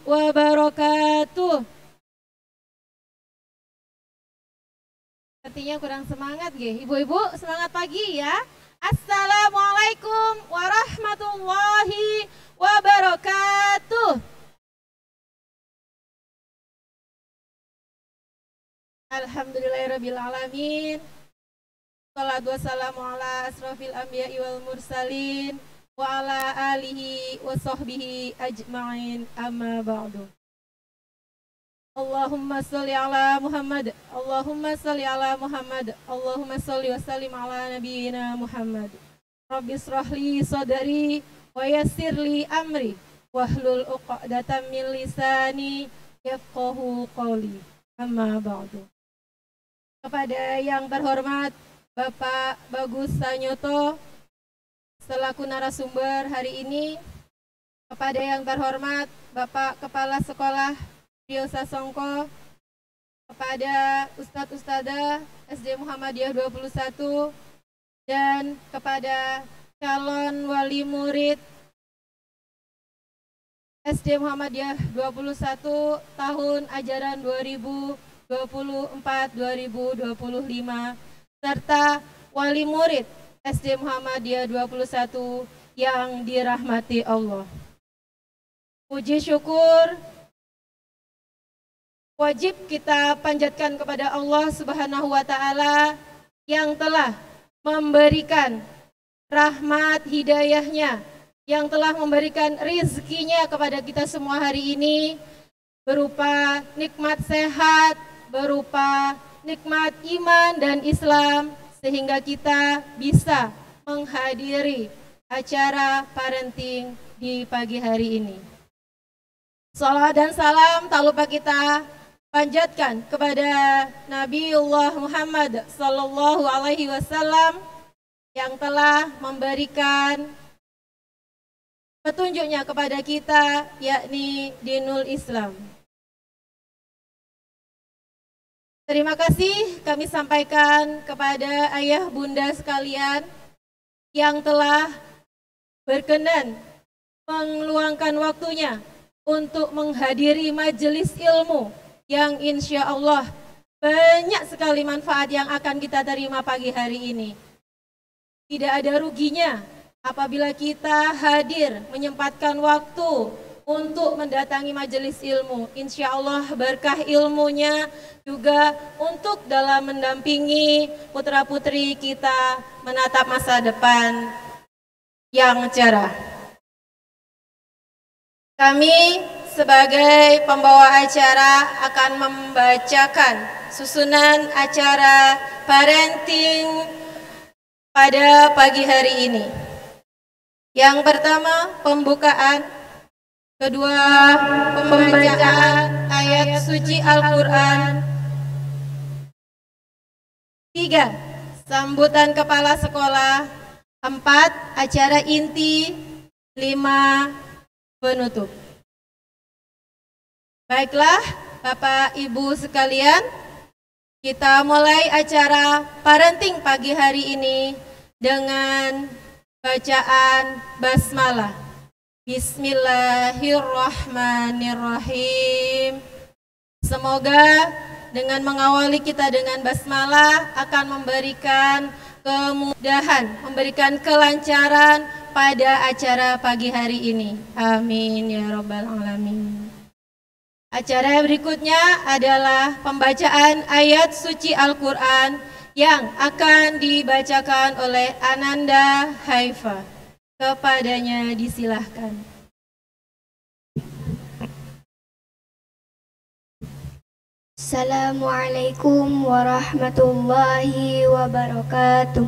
wabarakatuh. Artinya kurang semangat nggih. Ibu-ibu semangat pagi ya. Assalamualaikum warahmatullahi wabarakatuh. Alhamdulillahirabbil alamin. Shalatu wassalamu ala asrofil anbiya'i wal mursalin wa ala alihi wa sahbihi ajma'in, amma ba'du. Allahumma salli ala Muhammad, Allahumma salli ala Muhammad, Allahumma salli wa sallim ala nabiyyina Muhammad. Rabbi shrahli sadri wa yassirli amri wahlul 'uqdatam min lisani yafqahu qawli, amma ba'du. Kepada yang terhormat Bapak Bagus Sanyoto selaku narasumber hari ini, kepada yang terhormat Bapak Kepala Sekolah Rio Sasongko, kepada Ustadz Ustadzah SD Muhammadiyah 21, dan kepada calon wali murid SD Muhammadiyah 21 tahun ajaran 2024-2025, serta wali murid SD Muhammadiyah 21 yang dirahmati Allah. Puji syukur wajib kita panjatkan kepada Allah Subhanahu wa Ta'ala yang telah memberikan rahmat hidayahnya, yang telah memberikan rizkinya kepada kita semua hari ini, berupa nikmat sehat, berupa nikmat iman dan Islam, sehingga kita bisa menghadiri acara parenting di pagi hari ini. Salawat dan salam tak lupa kita panjatkan kepada Nabiullah Muhammad sallallahu alaihi wasallam yang telah memberikan petunjuknya kepada kita, yakni dinul Islam. Terima kasih kami sampaikan kepada ayah bunda sekalian yang telah berkenan meluangkan waktunya untuk menghadiri majelis ilmu yang insya Allah banyak sekali manfaat yang akan kita terima pagi hari ini. Tidak ada ruginya apabila kita hadir menyempatkan waktu untuk mendatangi majelis ilmu. Insya Allah berkah ilmunya juga untuk dalam mendampingi putra-putri kita menatap masa depan yang cerah. Kami sebagai pembawa acara akan membacakan susunan acara parenting pada pagi hari ini. Yang pertama, pembukaan. Kedua, pembacaan ayat suci Al-Quran. 3, sambutan kepala sekolah. 4, acara inti. 5, penutup. Baiklah, Bapak Ibu sekalian, kita mulai acara parenting pagi hari ini dengan bacaan basmalah. Bismillahirrahmanirrahim. Semoga dengan mengawali kita dengan basmalah akan memberikan kemudahan, memberikan kelancaran pada acara pagi hari ini. Amin ya rabbal alamin. Acara berikutnya adalah pembacaan ayat suci Al-Quran yang akan dibacakan oleh Ananda Haifa. Kepadanya disilahkan. Assalamualaikum warahmatullahi wabarakatuh.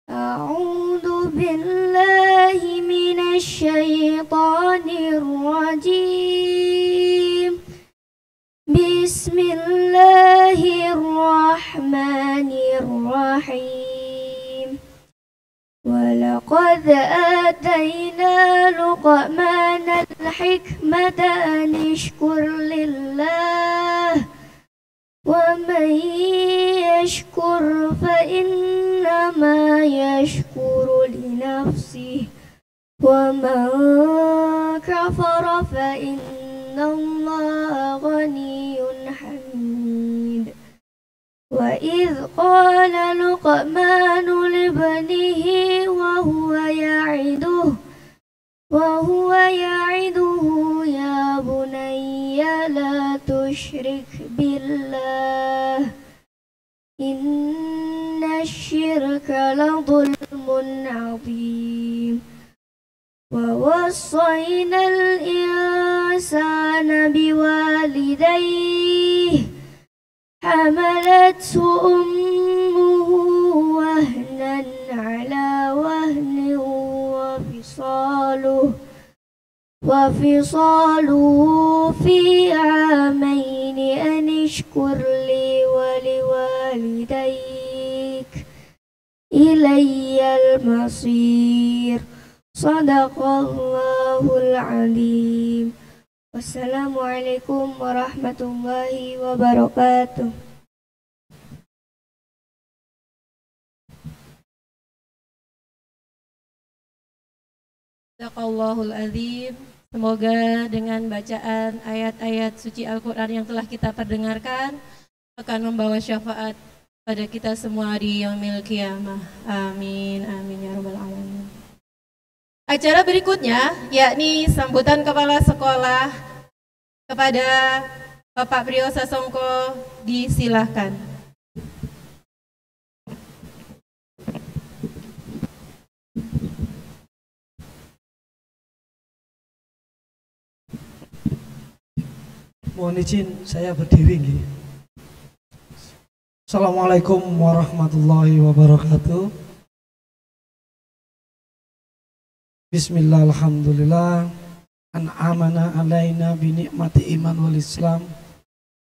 A'udzu billahi minasy syaithanir rajim. Bismillahirrahmanirrahim. Walaqad atayna Luqmanal hikmata an ishkur lillah wa man yashkur fa inna إنما يشكر لنفسه ومن كفر فإن الله غني حميد وإذ قال لقمان لابنه وهو يعده يا بني لا تشرك بالله إن الشرك لظلم عظيم ووصينا الإنسان بوالديه حملته أمه وهنا على وهن وفصاله في عامين أن اشكر لي ولوالديك إلي المصير صدق الله العظيم. Wassalamualaikum warahmatullahi wabarakatuh. Sadaqallahul azim. Semoga dengan bacaan ayat-ayat suci Al-Quran yang telah kita perdengarkan akan membawa syafaat pada kita semua di yaumil qiyamah. Amin, amin ya rabbal alamin. Acara berikutnya yakni sambutan kepala sekolah kepada Bapak Priyo Sasongko, disilahkan. Mohon izin saya berdiri. Assalamualaikum warahmatullahi wabarakatuh. Bismillah, alhamdulillah, an'amana alaina bi ni'mati iman wal islam.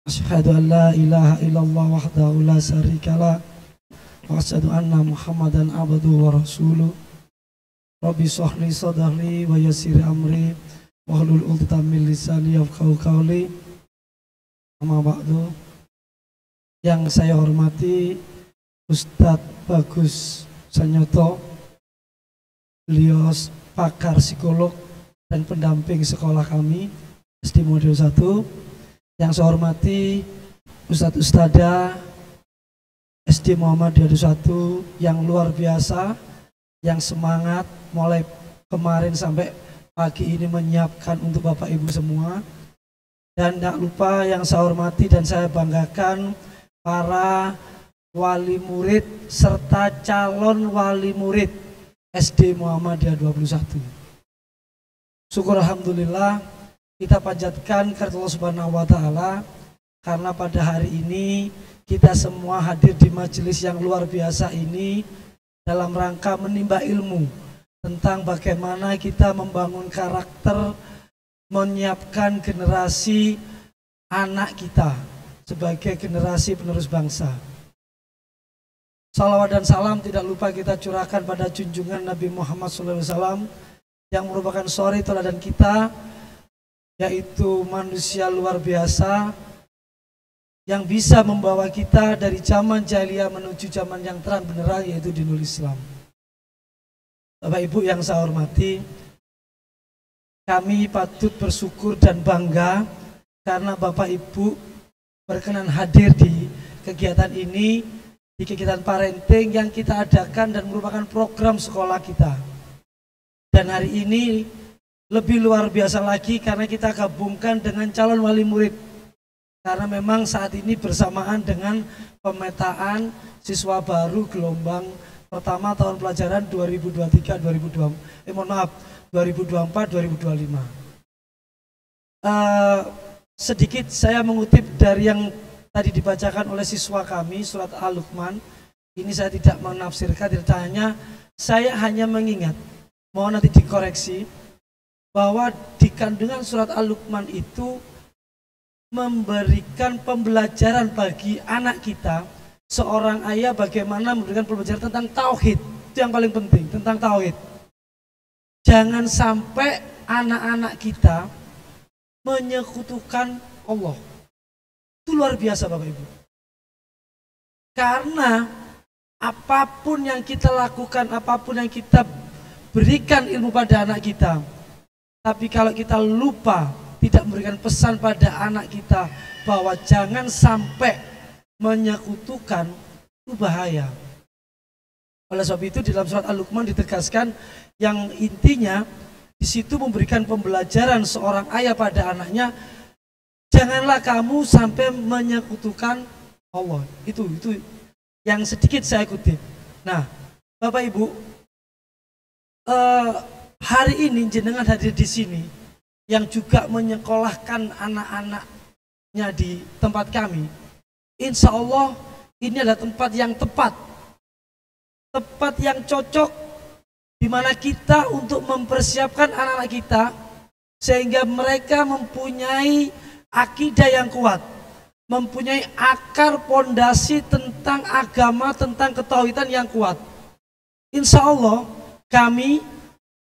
Asyhadu an la ilaha illallah wahdahu la syarikalah wa asyhadu anna Muhammadan abduhu wa rasuluh. Rabbi shrah li sadri wa yassir amri wahlul 'uqdatam min lisani yafqahu qawli. Amma ba'du. Yang saya hormati Ustadz Bagus Sanyoto, beliau pakar psikolog dan pendamping sekolah kami SD Model 1. Yang saya hormati Ustadz Ustada SD Muhammadiyah 1 yang luar biasa, yang semangat mulai kemarin sampai pagi ini menyiapkan untuk Bapak Ibu semua. Dan tidak lupa yang saya hormati dan saya banggakan para wali murid serta calon wali murid SD Muhammadiyah 21. Syukur alhamdulillah, kita panjatkan kepada Allah Subhanahu wa taala karena pada hari ini kita semua hadir di majelis yang luar biasa ini dalam rangka menimba ilmu tentang bagaimana kita membangun karakter, menyiapkan generasi anak kita sebagai generasi penerus bangsa. Salawat dan salam tidak lupa kita curahkan pada junjungan Nabi Muhammad SAW yang merupakan suri teladan kita, yaitu manusia luar biasa yang bisa membawa kita dari zaman jahiliyah menuju zaman yang terang benerang, yaitu dinul Islam. Bapak Ibu yang saya hormati, kami patut bersyukur dan bangga karena Bapak Ibu berkenan hadir di kegiatan ini, di kegiatan parenting yang kita adakan dan merupakan program sekolah kita. Dan hari ini lebih luar biasa lagi karena kita gabungkan dengan calon wali murid. Karena memang saat ini bersamaan dengan pemetaan siswa baru gelombang pertama tahun pelajaran 2024-2025. Sedikit saya mengutip dari yang tadi dibacakan oleh siswa kami, surat Al-Luqman. Ini saya tidak menafsirkan, tidak hanya, saya hanya mengingat, mohon nanti dikoreksi, bahwa di kandungan surat Al-Luqman itu memberikan pembelajaran bagi anak kita, seorang ayah bagaimana memberikan pembelajaran tentang tauhid. Itu yang paling penting, tentang tauhid. Jangan sampai anak-anak kita menyekutukan Allah. Itu luar biasa Bapak Ibu. Karena apapun yang kita lakukan, apapun yang kita berikan ilmu pada anak kita, tapi kalau kita lupa tidak memberikan pesan pada anak kita bahwa jangan sampai menyekutukan, itu bahaya. Oleh sebab itu di dalam surat Al-Luqman ditegaskan yang intinya di situ memberikan pembelajaran seorang ayah pada anaknya, janganlah kamu sampai menyekutukan Allah. Itu yang sedikit saya kutip. Nah, Bapak Ibu, hari ini jenengan hadir di sini yang juga menyekolahkan anak-anaknya di tempat kami. Insya Allah ini adalah tempat yang tepat yang cocok, di mana kita untuk mempersiapkan anak-anak kita sehingga mereka mempunyai akidah yang kuat, mempunyai akar pondasi tentang agama, tentang ketauhidan yang kuat. Insya Allah kami,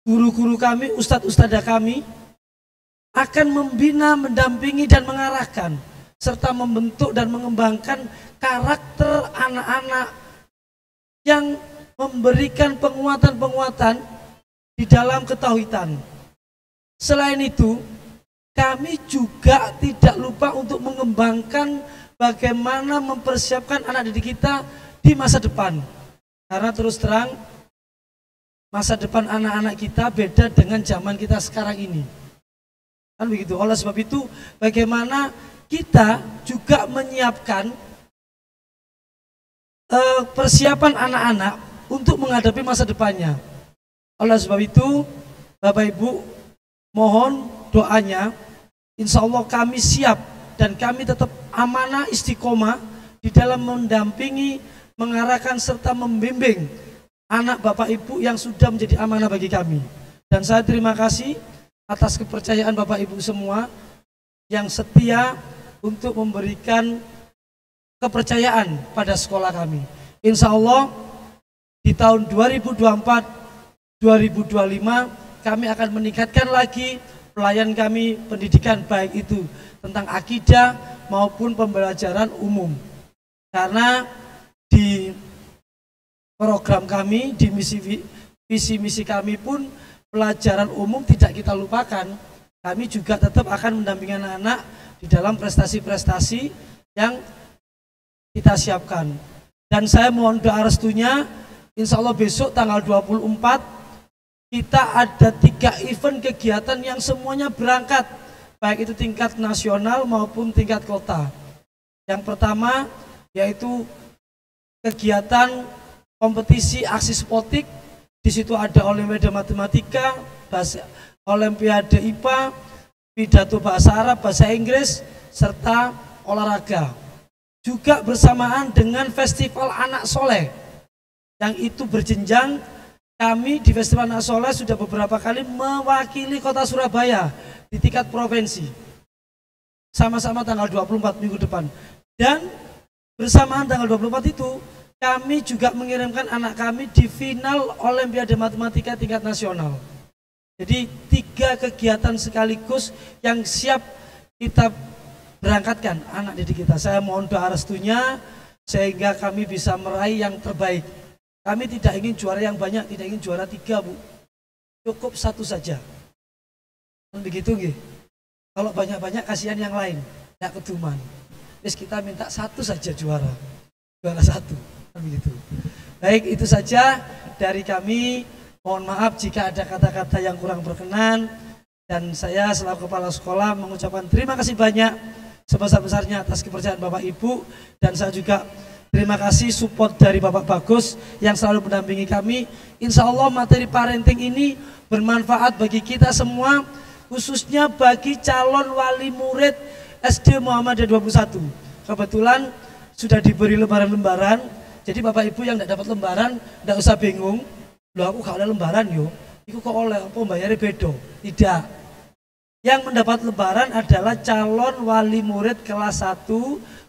guru-guru kami, ustadz-ustadzah kami akan membina, mendampingi dan mengarahkan serta membentuk dan mengembangkan karakter anak-anak yang memberikan penguatan-penguatan di dalam ketauhidan. Selain itu, kami juga tidak lupa untuk mengembangkan bagaimana mempersiapkan anak didik kita di masa depan. Karena terus terang, masa depan anak-anak kita beda dengan zaman kita sekarang ini. Kan begitu. Oleh sebab itu, bagaimana kita juga menyiapkan persiapan anak-anak untuk menghadapi masa depannya. Oleh sebab itu, Bapak Ibu, mohon doanya. Insya Allah kami siap dan kami tetap amanah istiqomah di dalam mendampingi, mengarahkan serta membimbing anak Bapak Ibu yang sudah menjadi amanah bagi kami. Dan saya terima kasih atas kepercayaan Bapak Ibu semua yang setia untuk memberikan kepercayaan pada sekolah kami. Insya Allah di tahun 2024-2025 kami akan meningkatkan lagi pelayan kami pendidikan, baik itu tentang akidah maupun pembelajaran umum. Karena di program kami, di visi misi kami pun pelajaran umum tidak kita lupakan. Kami juga tetap akan mendampingi anak-anak di dalam prestasi-prestasi yang kita siapkan. Dan saya mohon doa restunya, insya Allah besok tanggal 24 kita ada 3 event kegiatan yang semuanya berangkat, baik itu tingkat nasional maupun tingkat kota. Yang pertama yaitu kegiatan kompetisi aksi spotik. Di situ ada olimpiade matematika, olimpiade IPA, pidato bahasa Arab, bahasa Inggris, serta olahraga. Juga bersamaan dengan Festival Anak Soleh yang itu berjenjang. Kami di Festival Anak Soleh sudah beberapa kali mewakili kota Surabaya di tingkat provinsi. Sama-sama tanggal 24 minggu depan. Dan bersamaan tanggal 24 itu kami juga mengirimkan anak kami di final Olimpiade Matematika tingkat nasional. Jadi 3 kegiatan sekaligus yang siap kita berangkatkan anak didik kita. Saya mohon doa restunya sehingga kami bisa meraih yang terbaik. Kami tidak ingin juara yang banyak, tidak ingin juara 3, Bu. Cukup 1 saja. Begitu nggih. Kalau banyak-banyak kasihan yang lain, tidak keduman. Terus kita minta 1 saja juara. Juara 1. Begitu. Baik, itu saja dari kami. Mohon maaf jika ada kata-kata yang kurang berkenan, dan saya selaku kepala sekolah mengucapkan terima kasih banyak sebesar-besarnya atas kepercayaan Bapak Ibu, dan saya juga terima kasih support dari Bapak Bagus yang selalu mendampingi kami. Insya Allah materi parenting ini bermanfaat bagi kita semua, khususnya bagi calon wali murid SD Muhammadiyah 21. Kebetulan sudah diberi lembaran-lembaran, jadi Bapak Ibu yang tidak dapat lembaran tidak usah bingung. Loh, aku gak oleh lembaran yo, itu kok oleh apa bayarnya beda? Tidak. Yang mendapat lembaran adalah calon wali murid kelas 1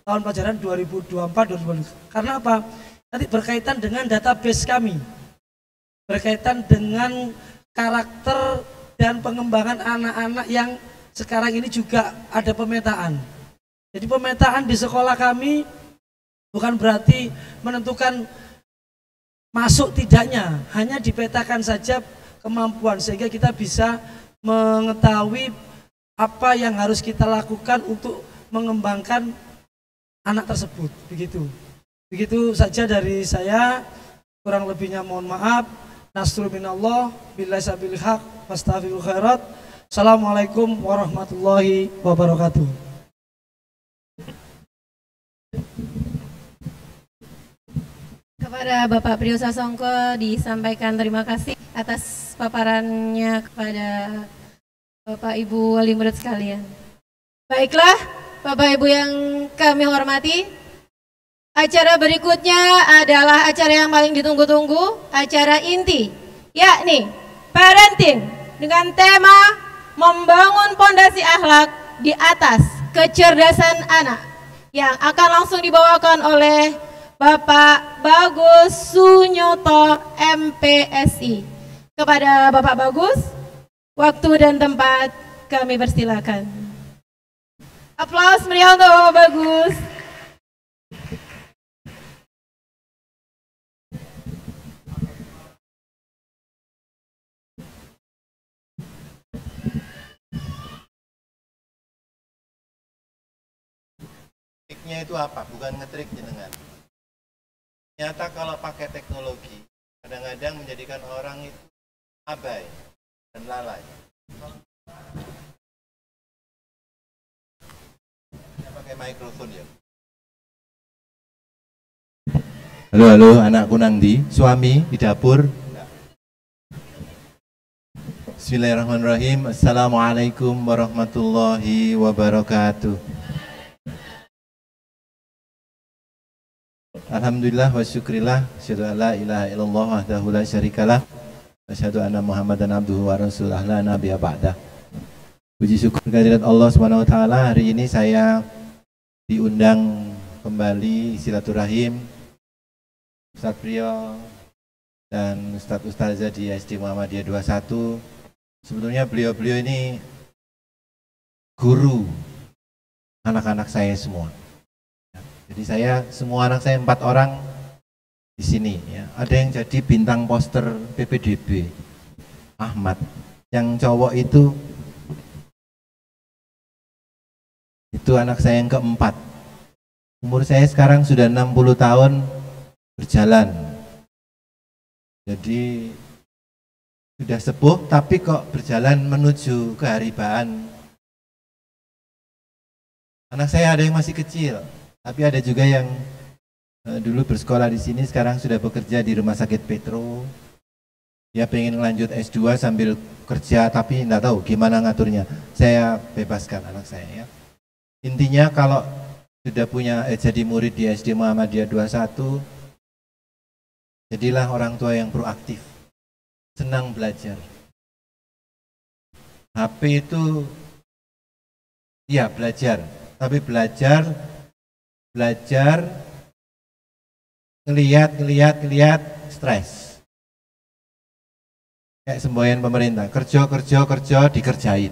tahun pelajaran 2024-2025. Karena apa? Nanti berkaitan dengan database kami, berkaitan dengan karakter dan pengembangan anak-anak yang sekarang ini juga ada pemetaan. Jadi pemetaan di sekolah kami bukan berarti menentukan masuk tidaknya, hanya dipetakan saja kemampuan sehingga kita bisa mengetahui apa yang harus kita lakukan untuk mengembangkan anak tersebut. Begitu saja dari saya, kurang lebihnya mohon maaf. Nasrul minallah, billahi sabil haq, fastaghfirul khairat. Assalamualaikum warahmatullahi wabarakatuh. Kepada Bapak Priyo Sasongko disampaikan terima kasih atas paparannya kepada Bapak Ibu wali murid sekalian. Baiklah, Bapak Ibu yang kami hormati, acara berikutnya adalah acara yang paling ditunggu-tunggu, acara inti, yakni parenting dengan tema membangun pondasi akhlak di atas kecerdasan anak yang akan langsung dibawakan oleh Bapak Bagus Sunyoto MPSI. Kepada Bapak Bagus, waktu dan tempat kami persilakan. Aplaus meriah untuk Bapak Bagus. Triknya itu apa? Bukan ngetrik jenengan. Ternyata kalau pakai teknologi, kadang-kadang menjadikan orang itu abai dan lalai. Saya pakai mikrofon ya. Halo, anakku nang ndi? Suami di dapur? Bismillahirrahmanirrahim. Assalamualaikum warahmatullahi wabarakatuh. Alhamdulillah wa syukrillah, asyhadu an la ilaha illallah wahdahu la syarikalah, asyhadu anna Muhammadan abduhu wa rasuluh la nabiyya ba'dah. Puji syukur kehadirat Allah Subhanahu wa taala. Hari ini saya diundang kembali silaturahim Ustaz Priyo dan Ustaz Ustazah di SD Muhammadiyah 21. Sebetulnya beliau-beliau ini guru anak-anak saya semua. Jadi semua anak saya 4 orang di sini ya. Ada yang jadi bintang poster PPDB, Ahmad. Yang cowok itu anak saya yang keempat. Umur saya sekarang sudah 60 tahun berjalan. Jadi sudah sepuh tapi kok berjalan menuju keharibaan. Anak saya ada yang masih kecil. Tapi ada juga yang dulu bersekolah di sini, sekarang sudah bekerja di Rumah Sakit Petro. Dia pengen lanjut S2 sambil kerja, tapi tidak tahu gimana ngaturnya. Saya bebaskan anak saya ya. Intinya kalau sudah punya jadi murid di SD Muhammadiyah 21, jadilah orang tua yang proaktif, senang belajar. HP itu ya belajar, tapi belajar ngelihat stres. Kayak semboyan pemerintah, kerja dikerjain.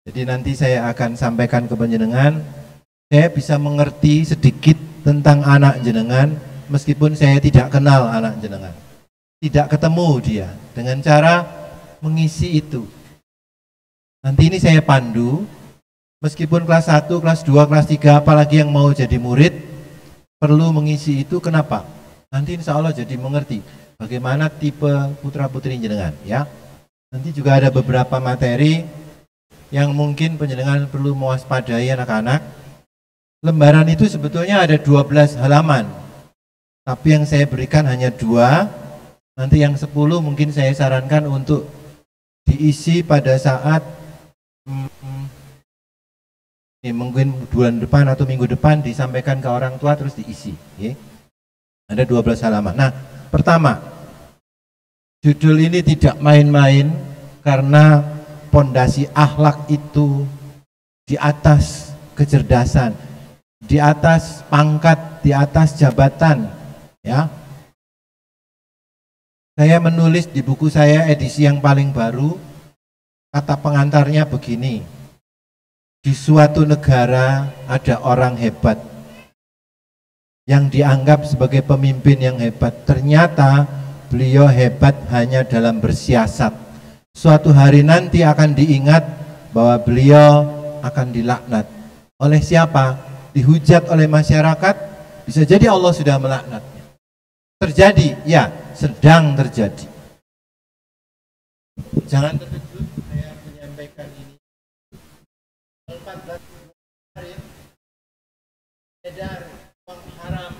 Jadi nanti saya akan sampaikan ke panjenengan, saya bisa mengerti sedikit tentang anak jenengan meskipun saya tidak kenal anak jenengan. Tidak ketemu dia dengan cara mengisi itu. Nanti ini saya pandu. Meskipun kelas 1, kelas 2, kelas 3, apalagi yang mau jadi murid, perlu mengisi itu. Kenapa? Nanti insya Allah jadi mengerti bagaimana tipe putra-putri jenengan ya. Nanti juga ada beberapa materi yang mungkin panjenengan perlu mewaspadai anak-anak. Lembaran itu sebetulnya ada 12 halaman, tapi yang saya berikan hanya 2. Nanti yang 10 mungkin saya sarankan untuk diisi pada saat mungkin bulan depan atau minggu depan disampaikan ke orang tua terus diisi ya. Ada 12 halaman. Nah, pertama, judul ini tidak main-main karena pondasi akhlak itu di atas kecerdasan, di atas pangkat, di atas jabatan ya. Saya menulis di buku saya edisi yang paling baru, kata pengantarnya begini: di suatu negara ada orang hebat yang dianggap sebagai pemimpin yang hebat. Ternyata beliau hebat hanya dalam bersiasat. Suatu hari nanti akan diingat bahwa beliau akan dilaknat. Oleh siapa? Dihujat oleh masyarakat. Bisa jadi Allah sudah melaknatnya. Terjadi? Ya, sedang terjadi. Jangan terkejut saya menyampaikan ini. 14 kemarin edar uang haram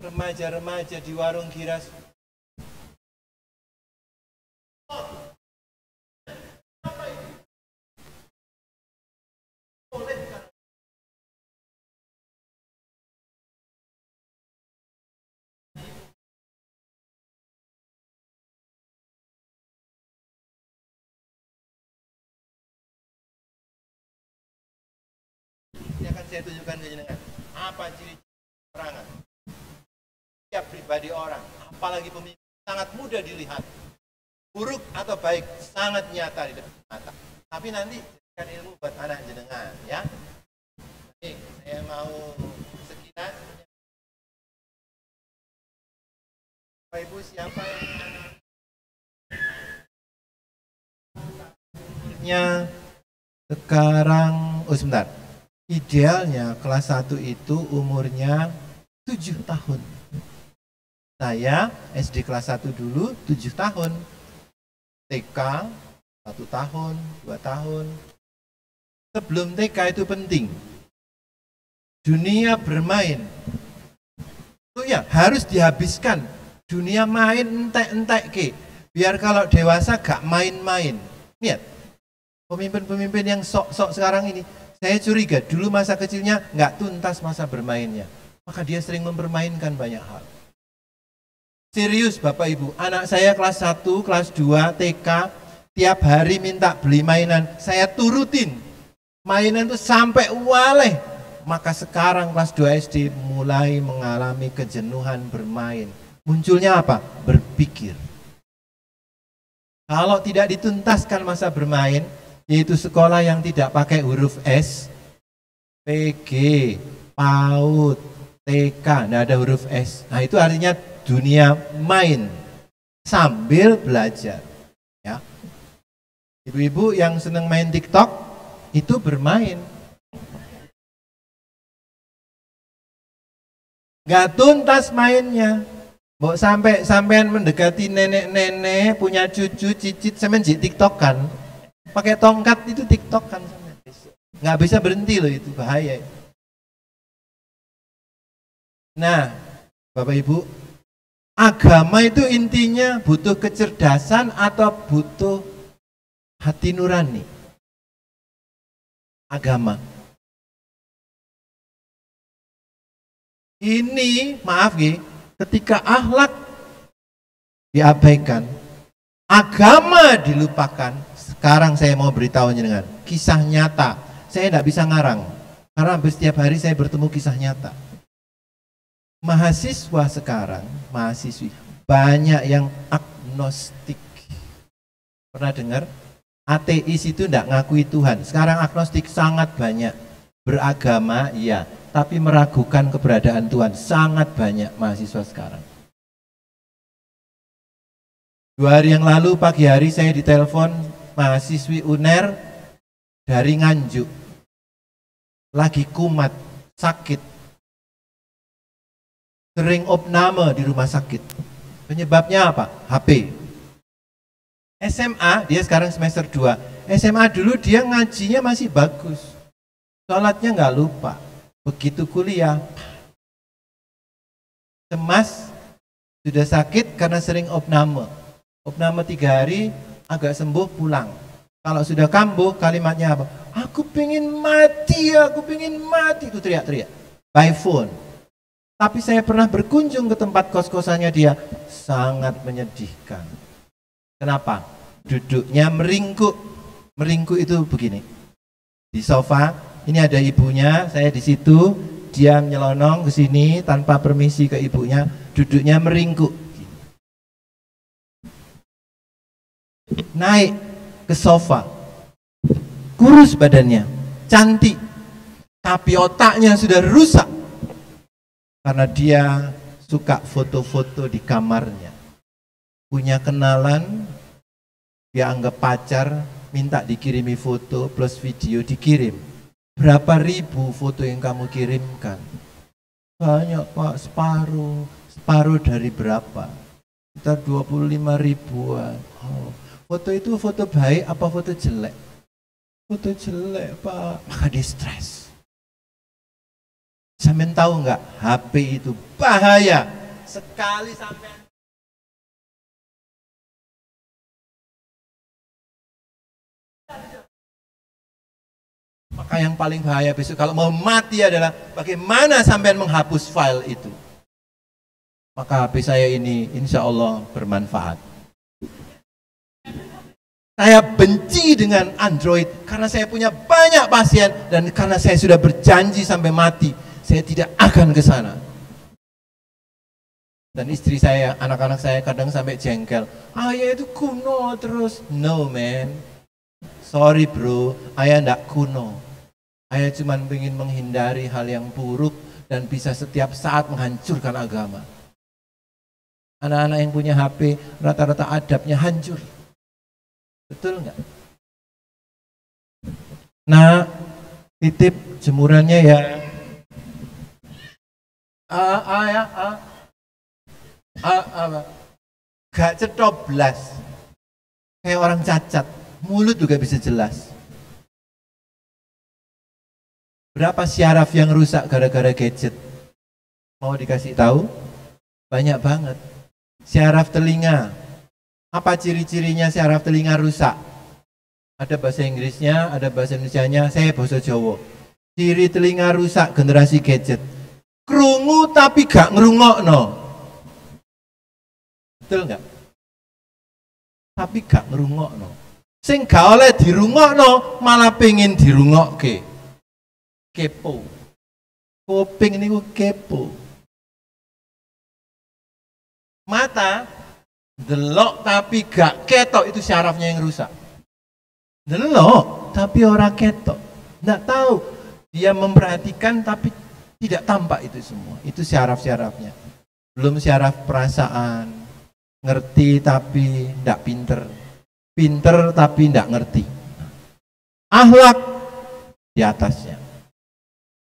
remaja-remaja di warung Giras. Ini akan saya tunjukkan ke jenengan apa ciri perangan. Setiap pribadi orang, apalagi pemimpin, sangat mudah dilihat. Buruk atau baik sangat nyata di depan mata. Tapi nanti jadikan ilmu buat anak jenengan, ya. Oke, saya mau sekilas. Bapak Ibu, siapa yang sekarang? Oh sebentar. Idealnya kelas 1 itu umurnya 7 tahun. Saya SD kelas 1 dulu 7 tahun. TK 1 tahun, 2 tahun. Sebelum TK itu penting. Dunia bermain. Itu ya harus dihabiskan. Dunia main entek-entek ke. Biar kalau dewasa gak main-main. Lihat. Pemimpin-pemimpin yang sok-sok sekarang ini, saya curiga dulu masa kecilnya nggak tuntas masa bermainnya. Maka dia sering mempermainkan banyak hal. Serius Bapak Ibu, anak saya kelas 1, kelas 2, TK, tiap hari minta beli mainan, saya turutin. Mainan itu sampai waleh. Maka sekarang kelas 2 SD mulai mengalami kejenuhan bermain. Munculnya apa? Berpikir. Kalau tidak dituntaskan masa bermain, yaitu sekolah yang tidak pakai huruf S, PG, PAUD, TK, tidak ada huruf S. Nah itu artinya dunia main sambil belajar. Ya. Ibu-ibu yang senang main TikTok itu bermain. Gak tuntas mainnya. Mau sampean mendekati nenek-nenek, punya cucu, cicit, sampean di TikTok kan. Pakai tongkat itu TikTok kan, nggak bisa berhenti loh, itu bahaya. Nah, Bapak Ibu, agama itu intinya butuh kecerdasan atau butuh hati nurani? Agama. Ini, maaf ya, ketika akhlak diabaikan, agama dilupakan. Sekarang saya mau beritahu dengan kisah nyata. Saya tidak bisa ngarang, karena hampir setiap hari saya bertemu kisah nyata. Mahasiswa sekarang, mahasiswi, banyak yang agnostik. Pernah dengar? Ateis itu tidak ngakui Tuhan. Sekarang agnostik sangat banyak. Beragama, iya, tapi meragukan keberadaan Tuhan. Sangat banyak mahasiswa sekarang. 2 hari yang lalu, pagi hari saya ditelepon mahasiswi UNER dari Nganjuk, lagi kumat, sakit, sering opname di rumah sakit. Penyebabnya apa? HP. SMA, dia sekarang semester 2. SMA dulu dia ngajinya masih bagus, sholatnya nggak lupa. Begitu kuliah, cemas, sudah sakit karena sering opname. Opname 3 hari, agak sembuh pulang. Kalau sudah kambuh, kalimatnya apa? Aku pengen mati, itu teriak-teriak. By phone. Tapi saya pernah berkunjung ke tempat kos-kosannya dia, sangat menyedihkan. Kenapa? Duduknya meringkuk. Meringkuk itu begini. Di sofa, ini ada ibunya, saya di situ, dia nyelonong ke sini tanpa permisi ke ibunya, duduknya meringkuk. Naik ke sofa, kurus badannya, cantik, tapi otaknya sudah rusak karena dia suka foto-foto di kamarnya. Punya kenalan, dia anggap pacar, minta dikirimi foto plus video, dikirim. Berapa ribu foto yang kamu kirimkan? Banyak Pak, separuh dari berapa? Sekitar 25 ribuan. Oh. Foto itu foto baik apa foto jelek? Foto jelek Pak, maka dia stres. Sampean tahu nggak, HP itu bahaya. Sekali sampean maka yang paling bahaya besok kalau mau mati adalah bagaimana sampean menghapus file itu. Maka HP saya ini insya Allah bermanfaat. Saya benci dengan Android karena saya punya banyak pasien dan karena saya sudah berjanji sampai mati saya tidak akan ke sana. Dan istri saya, anak-anak saya kadang sampai jengkel. Ayah itu kuno terus. No man, sorry bro, ayah ndak kuno. Ayah cuma ingin menghindari hal yang buruk dan bisa setiap saat menghancurkan agama. Anak-anak yang punya HP rata-rata adabnya hancur. Betul nggak? Nah, titip jemurannya ya. Gak cetoblas. Kayak orang cacat, mulut juga bisa jelas. Berapa syaraf yang rusak gara-gara gadget? Mau dikasih tahu? Banyak banget. Syaraf telinga. Apa ciri-cirinya syaraf telinga rusak? Ada bahasa Inggrisnya, ada bahasa Indonesianya, saya bahasa Jawa. Ciri telinga rusak generasi gadget. Krungu tapi gak ngerungokno. Betul nggak? Tapi gak ngerungokno. Sing gak oleh dirungokno malah pengen dirungokke. Kepo. Kuping niku kepo. Mata delok tapi gak ketok, itu syarafnya yang rusak. Delok tapi ora ketok. Nggak tahu. Dia memperhatikan tapi tidak tampak itu semua. Itu syaraf-syarafnya. Belum syaraf perasaan. Ngerti tapi tidak pinter, pinter tapi tidak ngerti. Akhlak di atasnya.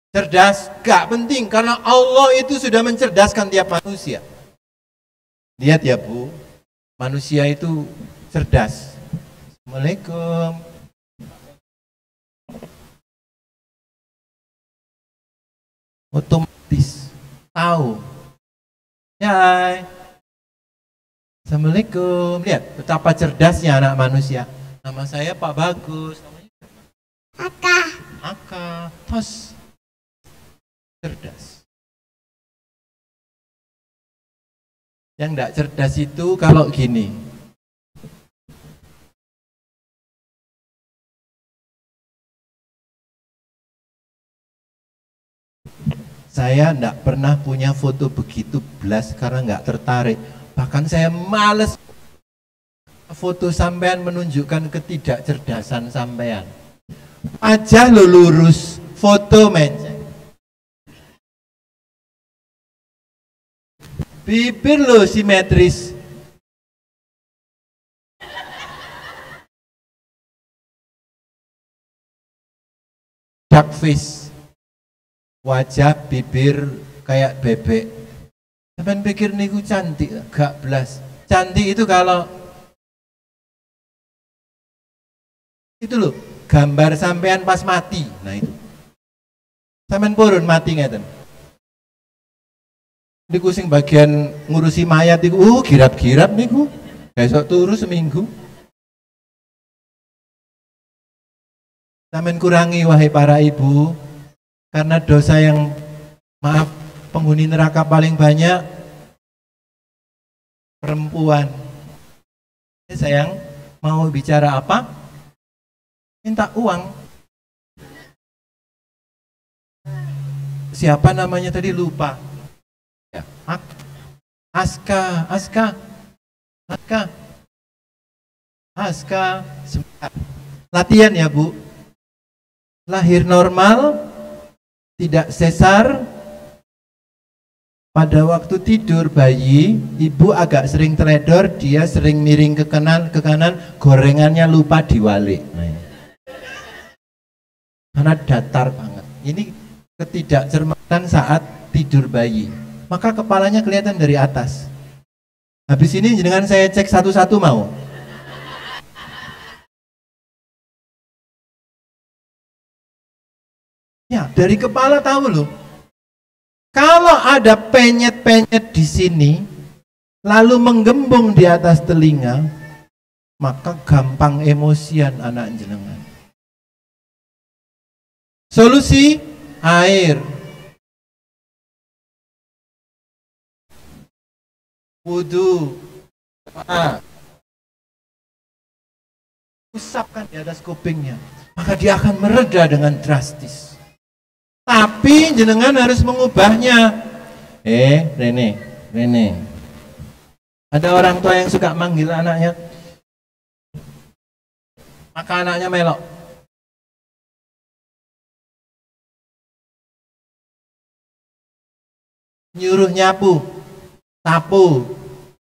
Cerdas gak penting karena Allah itu sudah mencerdaskan tiap manusia. Lihat ya Bu, manusia itu cerdas. Assalamualaikum. Otomatis tahu. Ya. Assalamualaikum. Lihat betapa cerdasnya anak manusia. Nama saya Pak Bagus. Namanya Aka. Aka. Tos. Cerdas. Yang tidak cerdas itu kalau gini. Saya tidak pernah punya foto begitu blas karena nggak tertarik. Bahkan saya males. Foto sampean menunjukkan ketidakcerdasan sampean. Wajah lo lurus, foto menceng. Bibir lo simetris. face, wajah bibir kayak bebek. Sampeyan pikir niku cantik? Gak blas. Cantik itu kalau itu loh, gambar sampean pas mati. Nah itu. Sampean purun mati ngeten. Niku sing bagian ngurusi mayat iku, girap-girap niku. Besok turu seminggu. Sampeyan kurangi wahai para ibu, karena dosa yang maaf penghuni neraka paling banyak perempuan. Sayang, mau bicara apa? Minta uang. Siapa namanya tadi lupa? Ya, Aska. Sebentar. Latihan ya Bu. Lahir normal, tidak sesar. Pada waktu tidur bayi, ibu agak sering teledor, dia sering miring ke kanan, gorengannya lupa diwalik. Nah, karena datar banget. Ini ketidakcermatan saat tidur bayi. Maka kepalanya kelihatan dari atas. Habis ini dengan saya cek satu-satu mau. Ya, dari kepala tahu loh. Kalau ada penyet-penyet di sini, lalu menggembung di atas telinga, maka gampang emosian anak jenengan. Solusi, air. Wudu. Usapkan di atas kupingnya, maka dia akan mereda dengan drastis. Tapi jenengan harus mengubahnya. Rene. Ada orang tua yang suka manggil anaknya, maka anaknya melok. Nyuruh nyapu, sapu,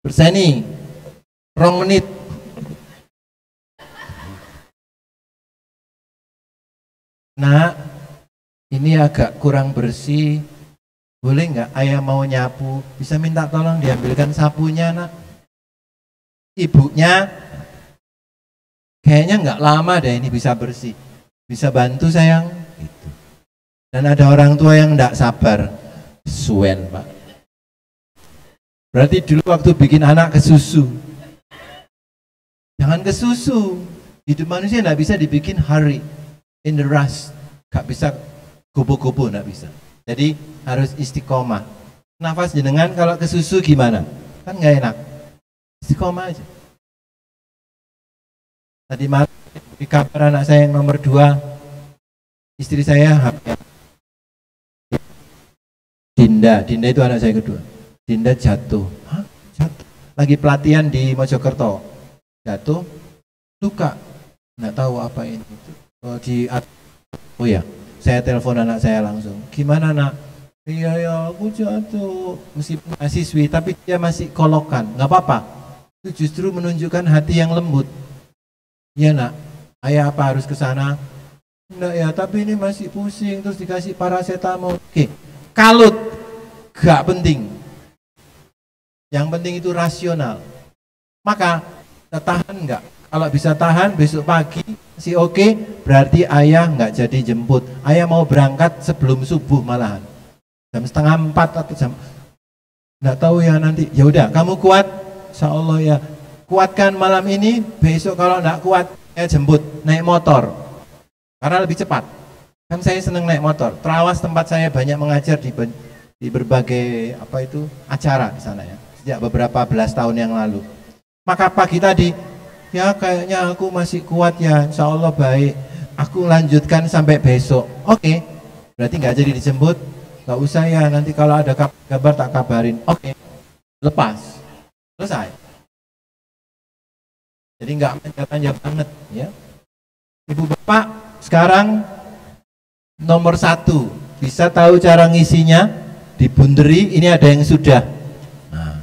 berseni, 2 menit. Nah, ini agak kurang bersih, boleh nggak ayah mau nyapu, bisa minta tolong diambilkan sapunya nak. Ibunya kayaknya nggak lama deh ini bisa bersih, bisa bantu sayang gitu. Dan ada orang tua yang nggak sabar, suwen pak, berarti dulu waktu bikin anak kesusu. Jangan kesusu, hidup manusia nggak bisa dibikin hurry in the rush, nggak bisa kupu-kupu, nggak bisa. Jadi harus istiqomah. Nafas jenengan kalau kesusu gimana? Kan nggak enak. Istiqomah aja. Tadi malam di kabar anak saya yang nomor 2, istri saya hamil. Dinda itu anak saya kedua. Dinda jatuh. Hah? Jatuh. Lagi pelatihan di Mojokerto. Jatuh, luka. Nggak tahu apa ini. Oh ya. Saya telepon anak saya langsung. Gimana nak? Iya ya, aku jatuh. Meskipun mahasiswi, tapi dia masih kolokan. Nggak apa-apa. Itu justru menunjukkan hati yang lembut. Iya nak, ayah apa harus ke sana? Enggak ya, tapi ini masih pusing. Terus dikasih paracetamol. Oke, kalut. Gak penting. Yang penting itu rasional. Maka, kita tahan nggak? Kalau bisa tahan, besok pagi masih oke, berarti ayah nggak jadi jemput. Ayah mau berangkat sebelum subuh malahan, jam 3:30 atau jam, nggak tahu ya nanti. Ya udah, kamu kuat, insya Allah ya. Kuatkan malam ini, besok kalau nggak kuat, saya jemput naik motor, karena lebih cepat. Kan saya seneng naik motor. Trawas tempat saya banyak mengajar di berbagai acara di sana ya, sejak beberapa belas tahun yang lalu. Maka pagi tadi, ya kayaknya aku masih kuat ya, insya Allah baik. Aku lanjutkan sampai besok. Oke, berarti nggak jadi dijemput, nggak usah ya. Nanti kalau ada kabar tak kabarin. Oke, lepas, selesai. Jadi nggak manja-manja banget ya. Ibu bapak sekarang nomor 1 bisa tahu cara ngisinya, dibunderi. Ini ada yang sudah. Nah,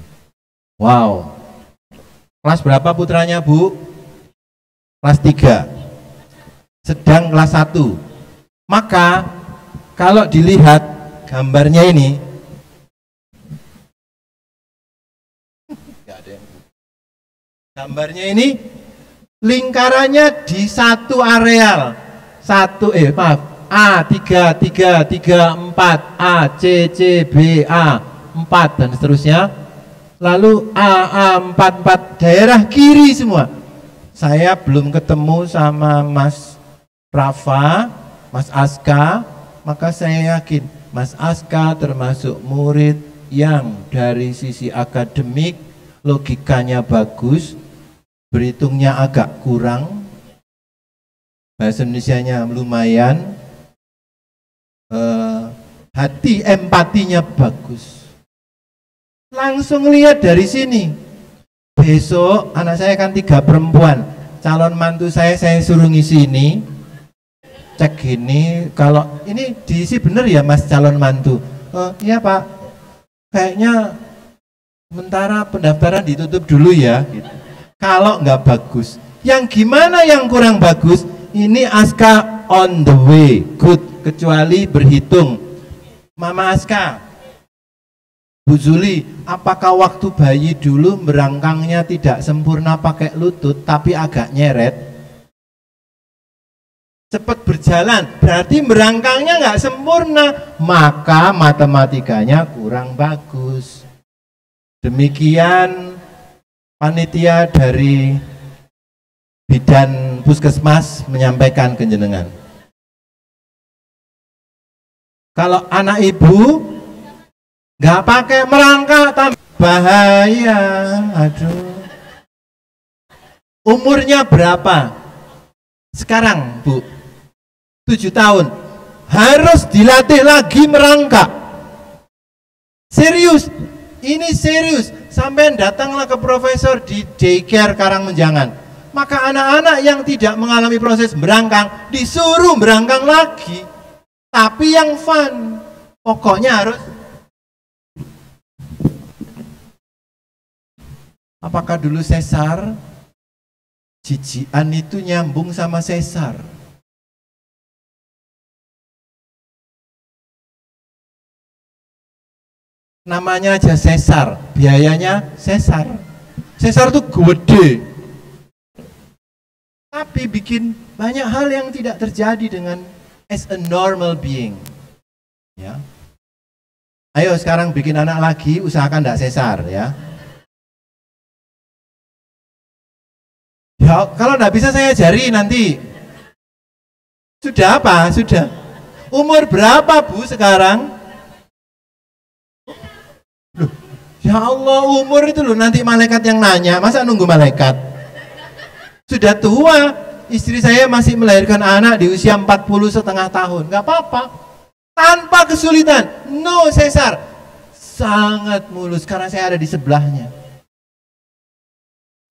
wow. Kelas berapa putranya Bu? Kelas 3. Sedang kelas 1. Maka kalau dilihat gambarnya ini, gambarnya ini lingkarannya di satu areal, A 3 3 3 4 A C C B A 4 dan seterusnya. Lalu A 4 4 daerah kiri semua. Saya belum ketemu sama Mas Rafa, Mas Aska, maka saya yakin Mas Aska termasuk murid yang dari sisi akademik logikanya bagus, berhitungnya agak kurang, bahasa Indonesianya lumayan, hati empatinya bagus. Langsung lihat dari sini. Besok anak saya kan 3 perempuan, calon mantu saya suruh ngisi ini, cek gini, kalau ini diisi bener ya Mas calon mantu? Iya Pak, kayaknya sementara pendaftaran ditutup dulu ya gitu. Kalau nggak bagus, yang gimana yang kurang bagus? Ini Aska on the way, good, kecuali berhitung. Mama Aska, Bu Zuli, apakah waktu bayi dulu merangkangnya tidak sempurna pakai lutut tapi agak nyeret? Cepat berjalan, berarti merangkangnya nggak sempurna, maka matematikanya kurang bagus. Demikian panitia dari bidan puskesmas menyampaikan ke jenengan. Kalau anak ibu nggak pakai merangkak tambah bahaya. Aduh. Umurnya berapa? Sekarang Bu, 7 tahun. Harus dilatih lagi merangkak. Serius. Ini serius. Sampai datanglah ke profesor di daycare Karangmenjangan. Maka anak-anak yang tidak mengalami proses berangkang disuruh berangkang lagi. Tapi yang fun. Pokoknya harus. Apakah dulu sesar? Jijian itu nyambung sama sesar. Namanya aja sesar, biayanya sesar. Sesar itu gede. Tapi bikin banyak hal yang tidak terjadi dengan as a normal being. Ya. Ayo sekarang bikin anak lagi, usahakan tidak sesar ya. Ya, kalau tidak bisa saya ajari nanti. Sudah apa? Sudah. Umur berapa Bu sekarang? Loh, ya Allah, umur itu loh nanti malaikat yang nanya. Masa nunggu malaikat? Sudah tua. Istri saya masih melahirkan anak di usia 40,5 tahun. Gak apa-apa. Tanpa kesulitan. No sesar. Sangat mulus karena saya ada di sebelahnya.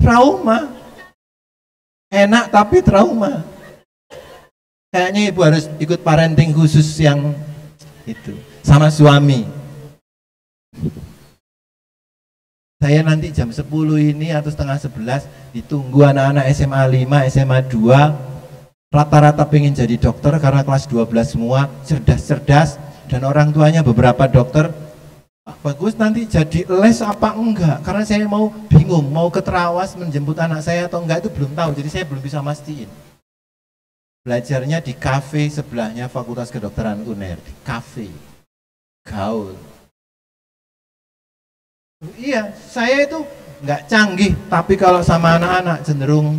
Trauma. Enak tapi trauma. Kayaknya ibu harus ikut parenting khusus yang itu sama suami. Saya nanti jam 10 ini atau setengah 11 ditunggu anak-anak SMA 5, SMA 2 rata-rata pengen jadi dokter karena kelas 12 semua, cerdas-cerdas dan orang tuanya beberapa dokter. Bagus, nanti jadi les apa enggak? Karena saya mau bingung, mau ke Terawas menjemput anak saya atau enggak itu belum tahu, jadi saya belum bisa mastiin. Belajarnya di kafe sebelahnya Fakultas Kedokteran UNER, di kafe, gaul. Iya, saya itu enggak canggih, tapi kalau sama anak-anak cenderung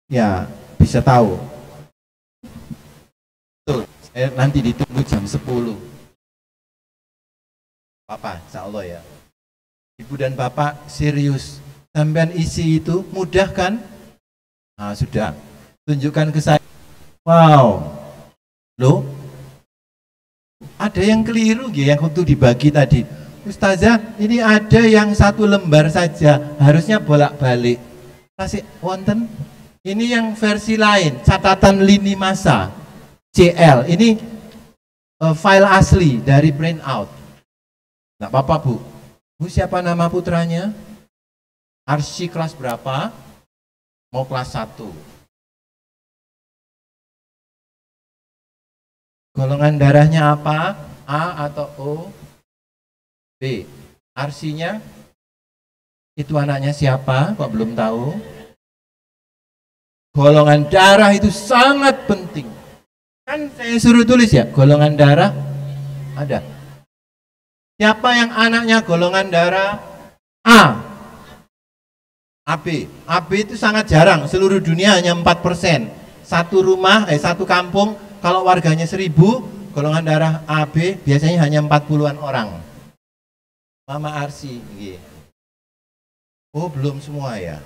ya bisa tahu. Betul, saya nanti ditunggu jam 10. Bapak, insya Allah ya. Ibu dan Bapak serius. Sampean isi itu mudah kan? Nah, sudah. Tunjukkan ke saya. Wow. Loh. Ada yang keliru ya yang waktu dibagi tadi. Ustazah, ini ada yang 1 lembar saja. Harusnya bolak-balik. Kasih wonten. Ini yang versi lain, catatan lini masa. CL. Ini file asli dari print out. Nggak apa-apa Bu. Bu siapa nama putranya? Arsy kelas berapa? Mau kelas 1. Golongan darahnya apa? A atau O? B. Arsinya? Itu anaknya siapa? Kok belum tahu? Golongan darah itu sangat penting. Kan saya suruh tulis ya, golongan darah ada. Siapa yang anaknya golongan darah A? AB. AB itu sangat jarang, seluruh dunia hanya 4%. Satu kampung, kalau warganya 1000, golongan darah AB biasanya hanya 40-an orang. Mama Arsi. Oh, belum semua ya.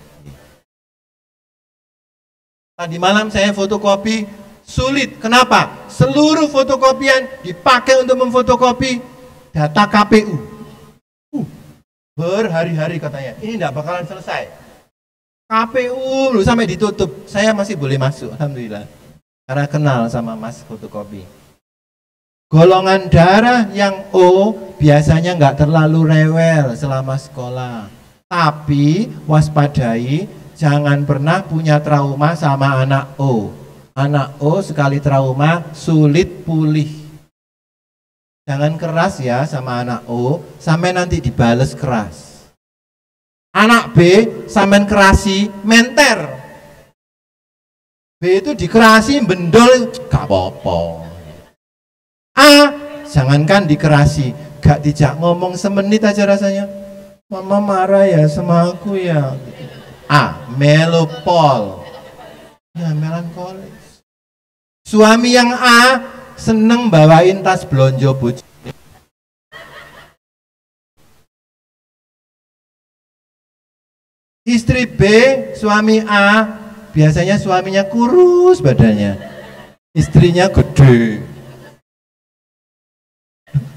Tadi malam saya fotokopi, sulit. Kenapa? Seluruh fotokopian dipakai untuk memfotokopi data KPU. Berhari-hari katanya. Ini tidak bakalan selesai. KPU sampai ditutup. Saya masih boleh masuk, alhamdulillah. Karena kenal sama Mas fotokopi. Golongan darah yang O biasanya nggak terlalu rewel selama sekolah. Tapi waspadai, jangan pernah punya trauma sama anak O. Anak O sekali trauma sulit pulih. Jangan keras ya sama anak O, sampai nanti dibales keras. Anak B sampean kerasi, menter. B itu dikerasi, bendol, gak apa-apa. A, jangankan dikerasi, gak dijak ngomong semenit aja rasanya. Mama marah ya sama aku ya. A, melopol. Ya, melankolis. Suami yang A seneng bawain tas belonjo bocah. Istri B, suami A, biasanya suaminya kurus badannya, istrinya gede.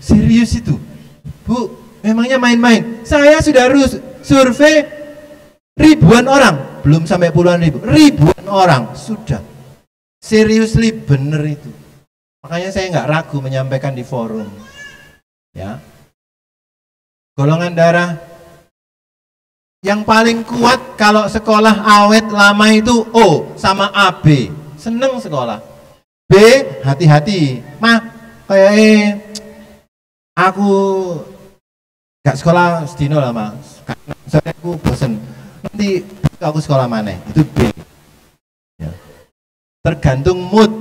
Serius itu, Bu, memangnya main-main? Saya sudah survei ribuan orang, belum sampai puluhan ribu, ribuan orang sudah. Seriously bener itu. Makanya saya nggak ragu menyampaikan di forum. Ya, golongan darah yang paling kuat kalau sekolah awet lama itu O sama AB. Seneng sekolah. B, hati-hati. Mah, kayak aku gak sekolah sedino lah, Mas. Karena aku bosen. Nanti aku sekolah mana? Itu B. Ya. Tergantung mood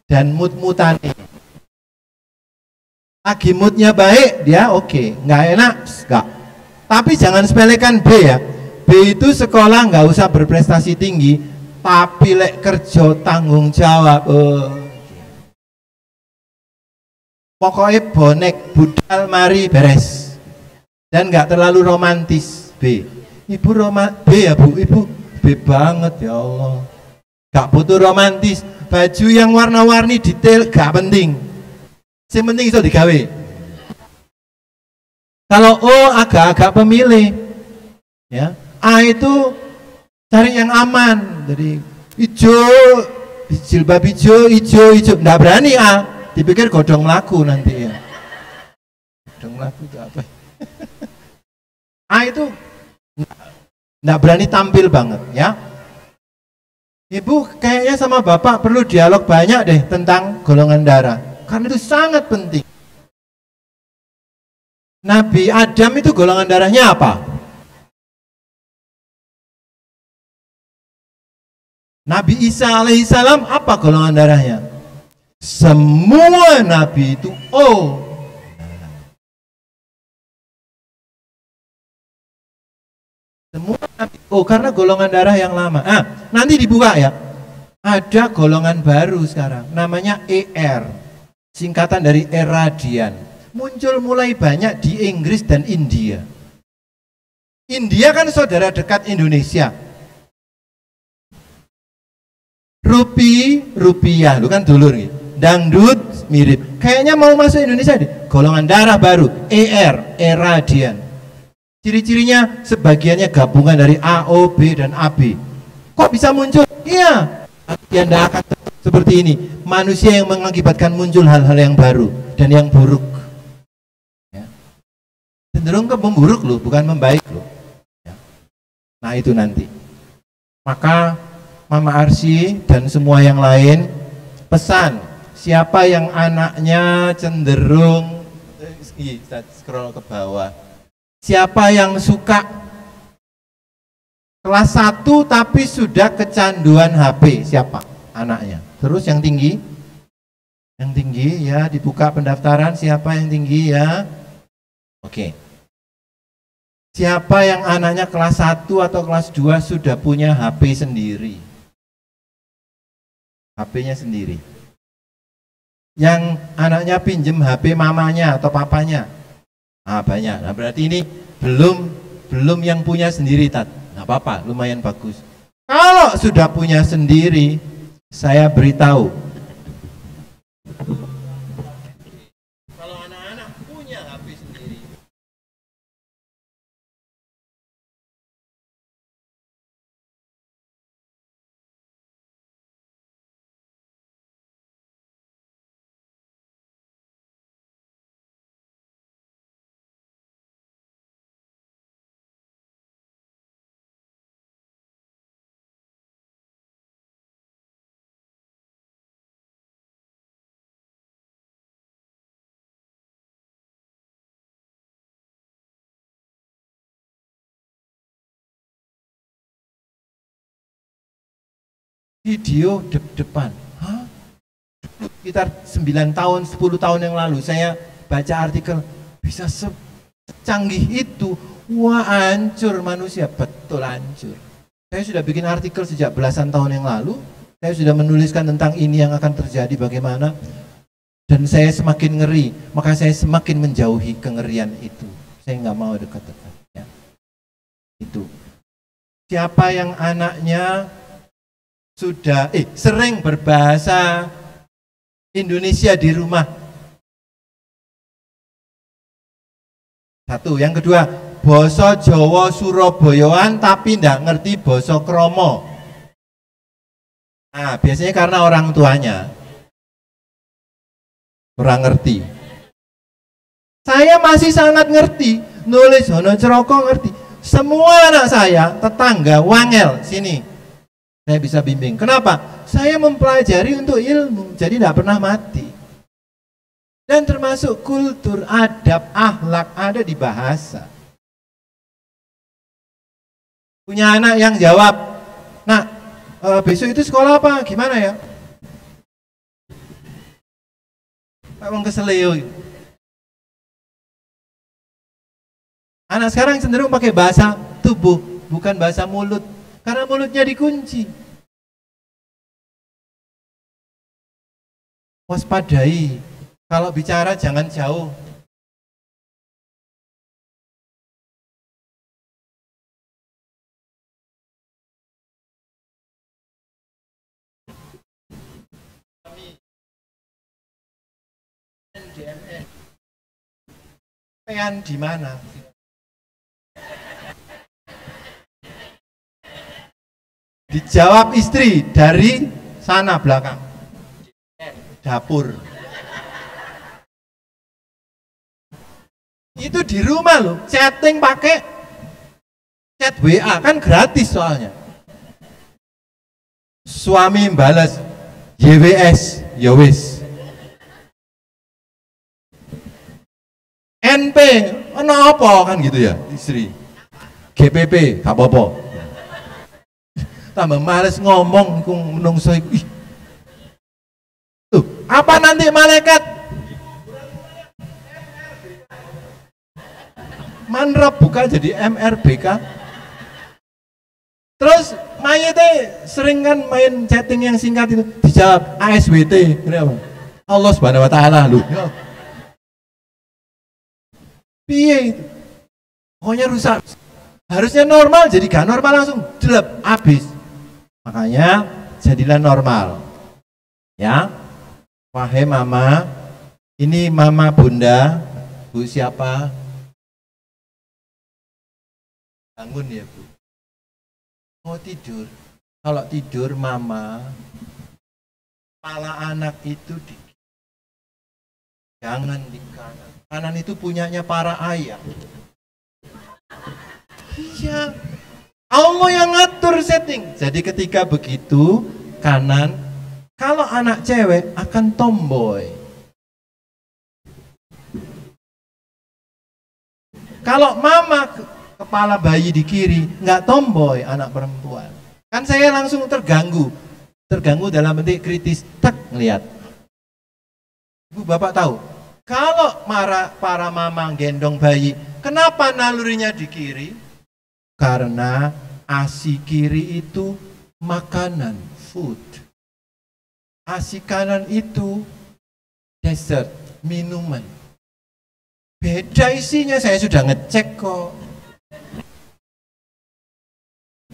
dan mood-moodane. Lagi moodnya baik, dia oke. Nggak enak, nggak. Tapi jangan sepelekan B ya. B itu sekolah nggak usah berprestasi tinggi, tapi lek kerja tanggung jawab. Pokoknya bonek, budal, mari beres. Dan nggak terlalu romantis. B. Ibu B ya Bu, Ibu B banget ya Allah. Gak butuh romantis. Baju yang warna-warni detail gak penting. Yang penting itu digawe. Kalau O agak-agak pemilih, ya. A itu cari yang aman, jadi hijau, jilbab hijau, nggak berani A, dipikir godong laku nanti ya. Godong laku itu apa? A itu nggak berani tampil banget, ya. Ibu kayaknya sama bapak perlu dialog banyak deh tentang golongan darah, karena itu sangat penting. Nabi Adam itu golongan darahnya apa? Nabi Isa alaihissalam apa golongan darahnya? Semua nabi itu O. Semua nabi O karena golongan darah yang lama. Nanti dibuka ya. Ada golongan baru sekarang, namanya ER. Singkatan dari Eradian. Muncul mulai banyak di Inggris dan India. India kan saudara dekat Indonesia. Rupiah, lu kan dulur gitu. Dangdut mirip. Kayaknya mau masuk Indonesia deh. Golongan darah baru, ER, Eradian. Ciri-cirinya sebagiannya gabungan dari A, O, B, dan AB. Kok bisa muncul? Iya. Yang tidak akan seperti ini. Manusia yang mengakibatkan muncul hal-hal yang baru dan yang buruk. Cenderung ke memburuk loh, bukan membaik loh. Nah itu nanti. Maka Mama Arsi dan semua yang lain pesan Siapa yang anaknya cenderung scroll ke bawah. Siapa yang suka kelas 1 tapi sudah kecanduan HP? Siapa anaknya? Terus yang tinggi? Yang tinggi ya, dibuka pendaftaran. Siapa yang tinggi ya? Oke. Siapa yang anaknya kelas 1 atau kelas 2 sudah punya HP sendiri? HP-nya sendiri. Yang anaknya pinjem HP mamanya atau papanya? Nah, banyak. Nah, berarti ini belum yang punya sendiri, Tat. Nggak apa-apa, lumayan bagus. Kalau sudah punya sendiri, saya beritahu. Kalau anak-anak punya HP sendiri, video depan. Hah? Sekitar 9 tahun, 10 tahun yang lalu saya baca artikel, bisa secanggih itu. Wah, hancur manusia, betul hancur. Saya sudah bikin artikel sejak belasan tahun yang lalu. Saya sudah menuliskan tentang ini yang akan terjadi bagaimana. Dan saya semakin ngeri, maka saya semakin menjauhi kengerian itu. Saya nggak mau dekat-dekat. Ya. Itu. Siapa yang anaknya sudah sering berbahasa Indonesia di rumah? Satu. Yang kedua, basa Jawa Surabayaan tapi ndak ngerti basa Kromo. Nah, biasanya karena orang tuanya kurang ngerti. Saya masih sangat ngerti, nulis hono ceroko ngerti. Semua anak saya, tetangga, wangel, sini. Saya bisa bimbing. Kenapa? Saya mempelajari untuk ilmu, jadi tidak pernah mati. Dan termasuk kultur, adab, akhlak ada di bahasa. Punya anak yang jawab, "Nak, besok itu sekolah apa? Gimana ya?" Emang keseleo. Anak sekarang cenderung pakai bahasa tubuh, bukan bahasa mulut. Karena mulutnya dikunci. Waspadai, kalau bicara jangan jauh. Pean di mana? Dijawab istri dari sana belakang, dapur. Itu di rumah loh, chatting pakai chat WA, kan gratis soalnya. Suami balas YWS, ya wis. NP, ono apa kan gitu ya, istri. GPP, gak apa-apa. Tambah males ngomong, iku menungso iku. Tuh, apa nanti malaikat? Manrap buka jadi MRBK. Terus mayite sering kan main chatting yang singkat itu, dijawab ASWT. Kenapa? Allah Subhanahu wa taala lu. Piye itu? Pokoknya rusak. Harusnya normal jadi gak normal, langsung jelek habis. Makanya jadilah normal. Ya. Wahai mama, ini mama bunda, Bu siapa? Bangun ya Bu. Mau tidur. Kalau tidur mama, kepala anak itu di jangan di kanan. Kanan itu punyanya para ayah. Iya. Allah yang ngatur setting. Jadi ketika begitu, kanan Kalau anak cewek akan tomboy. Kalau mama kepala bayi di kiri, nggak tomboy anak perempuan. Kan saya langsung terganggu. Terganggu dalam bentuk kritis. Tak ngeliat. Ibu bapak tahu, kalau para mama gendong bayi, kenapa nalurinya di kiri? Karena ASI kiri itu makanan, food. ASI kanan itu dessert, minuman. Beda isinya, saya sudah ngecek kok.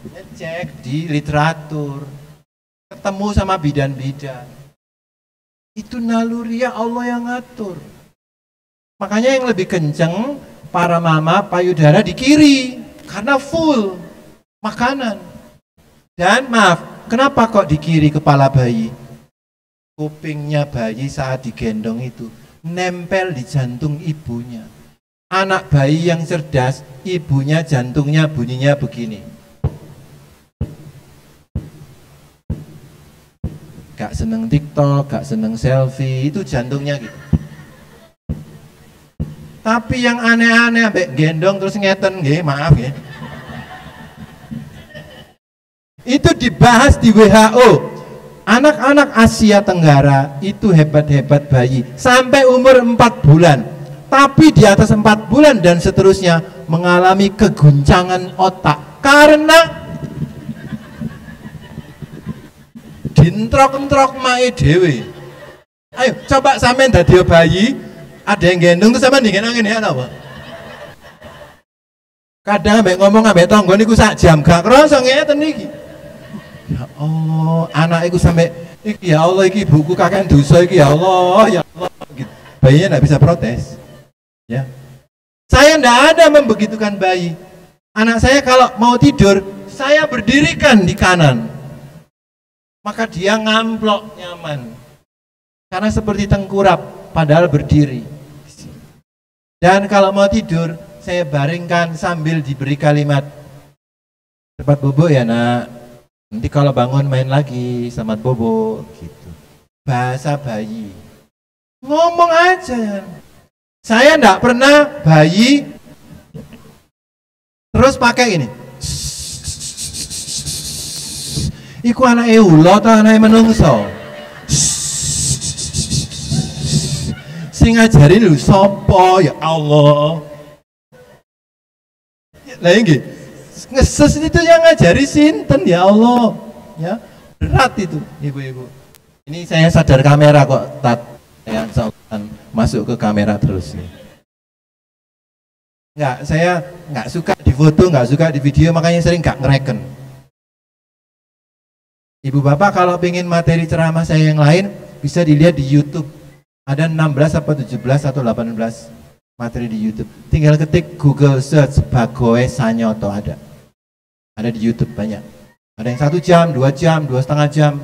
Ngecek di literatur. Ketemu sama bidan-bidan. Itu naluri Allah yang ngatur. Makanya yang lebih kenceng para mama payudara di kiri. Karena full makanan. Dan maaf, kenapa kok di kiri kepala bayi? Kupingnya bayi saat digendong itu nempel di jantung ibunya. Anak bayi yang cerdas, ibunya jantungnya bunyinya begini. Gak seneng TikTok, gak seneng selfie, itu jantungnya gitu. Tapi yang aneh-aneh ambek gendong terus ngeten nggih, maaf ya. Itu dibahas di WHO. Anak-anak Asia Tenggara itu hebat-hebat bayi sampai umur 4 bulan. Tapi di atas 4 bulan dan seterusnya mengalami keguncangan otak karena dintrok-entrok mae dhewe. Ayo coba sampean dadi bayi, ada yang gendong terus sampean digendong ngene apa? Kadang ambek ngomong ambek tangga niku sak jam gak krasa ngeten iki. Ya Allah, anak iku sampai iki ya Allah iki ibuku kakek dosa iki ya Allah gitu. Bayinya enggak bisa protes. Ya. Saya enggak ada membegitukan bayi. Anak saya kalau mau tidur, saya berdirikan di kanan. Maka dia ngamplok nyaman. Karena seperti tengkurap padahal berdiri. Dan kalau mau tidur, saya baringkan sambil diberi kalimat, cepat bobo ya nak. Nanti kalau bangun main lagi, selamat bobo, gitu. Bahasa bayi. Ngomong aja. Saya enggak pernah bayi terus pakai ini. Iku anake ula ta anake menungso. Sing ngajarin lho sapa ya Allah. Lah nggih. Ngeses itu yang ngajari sinten ya Allah. Ya, berat itu ibu-ibu. Ini saya sadar kamera kok, saya masuk ke kamera terus nih. Enggak, saya enggak suka di foto, enggak suka di video, makanya sering enggak ngereken. Ibu bapak kalau pengen materi ceramah saya yang lain bisa dilihat di YouTube. Ada 16 atau 17 atau 18 materi di YouTube. Tinggal ketik Google search Bagoe Sanyoto ada. Ada di YouTube banyak. Ada yang 1 jam, 2 jam, 2,5 jam.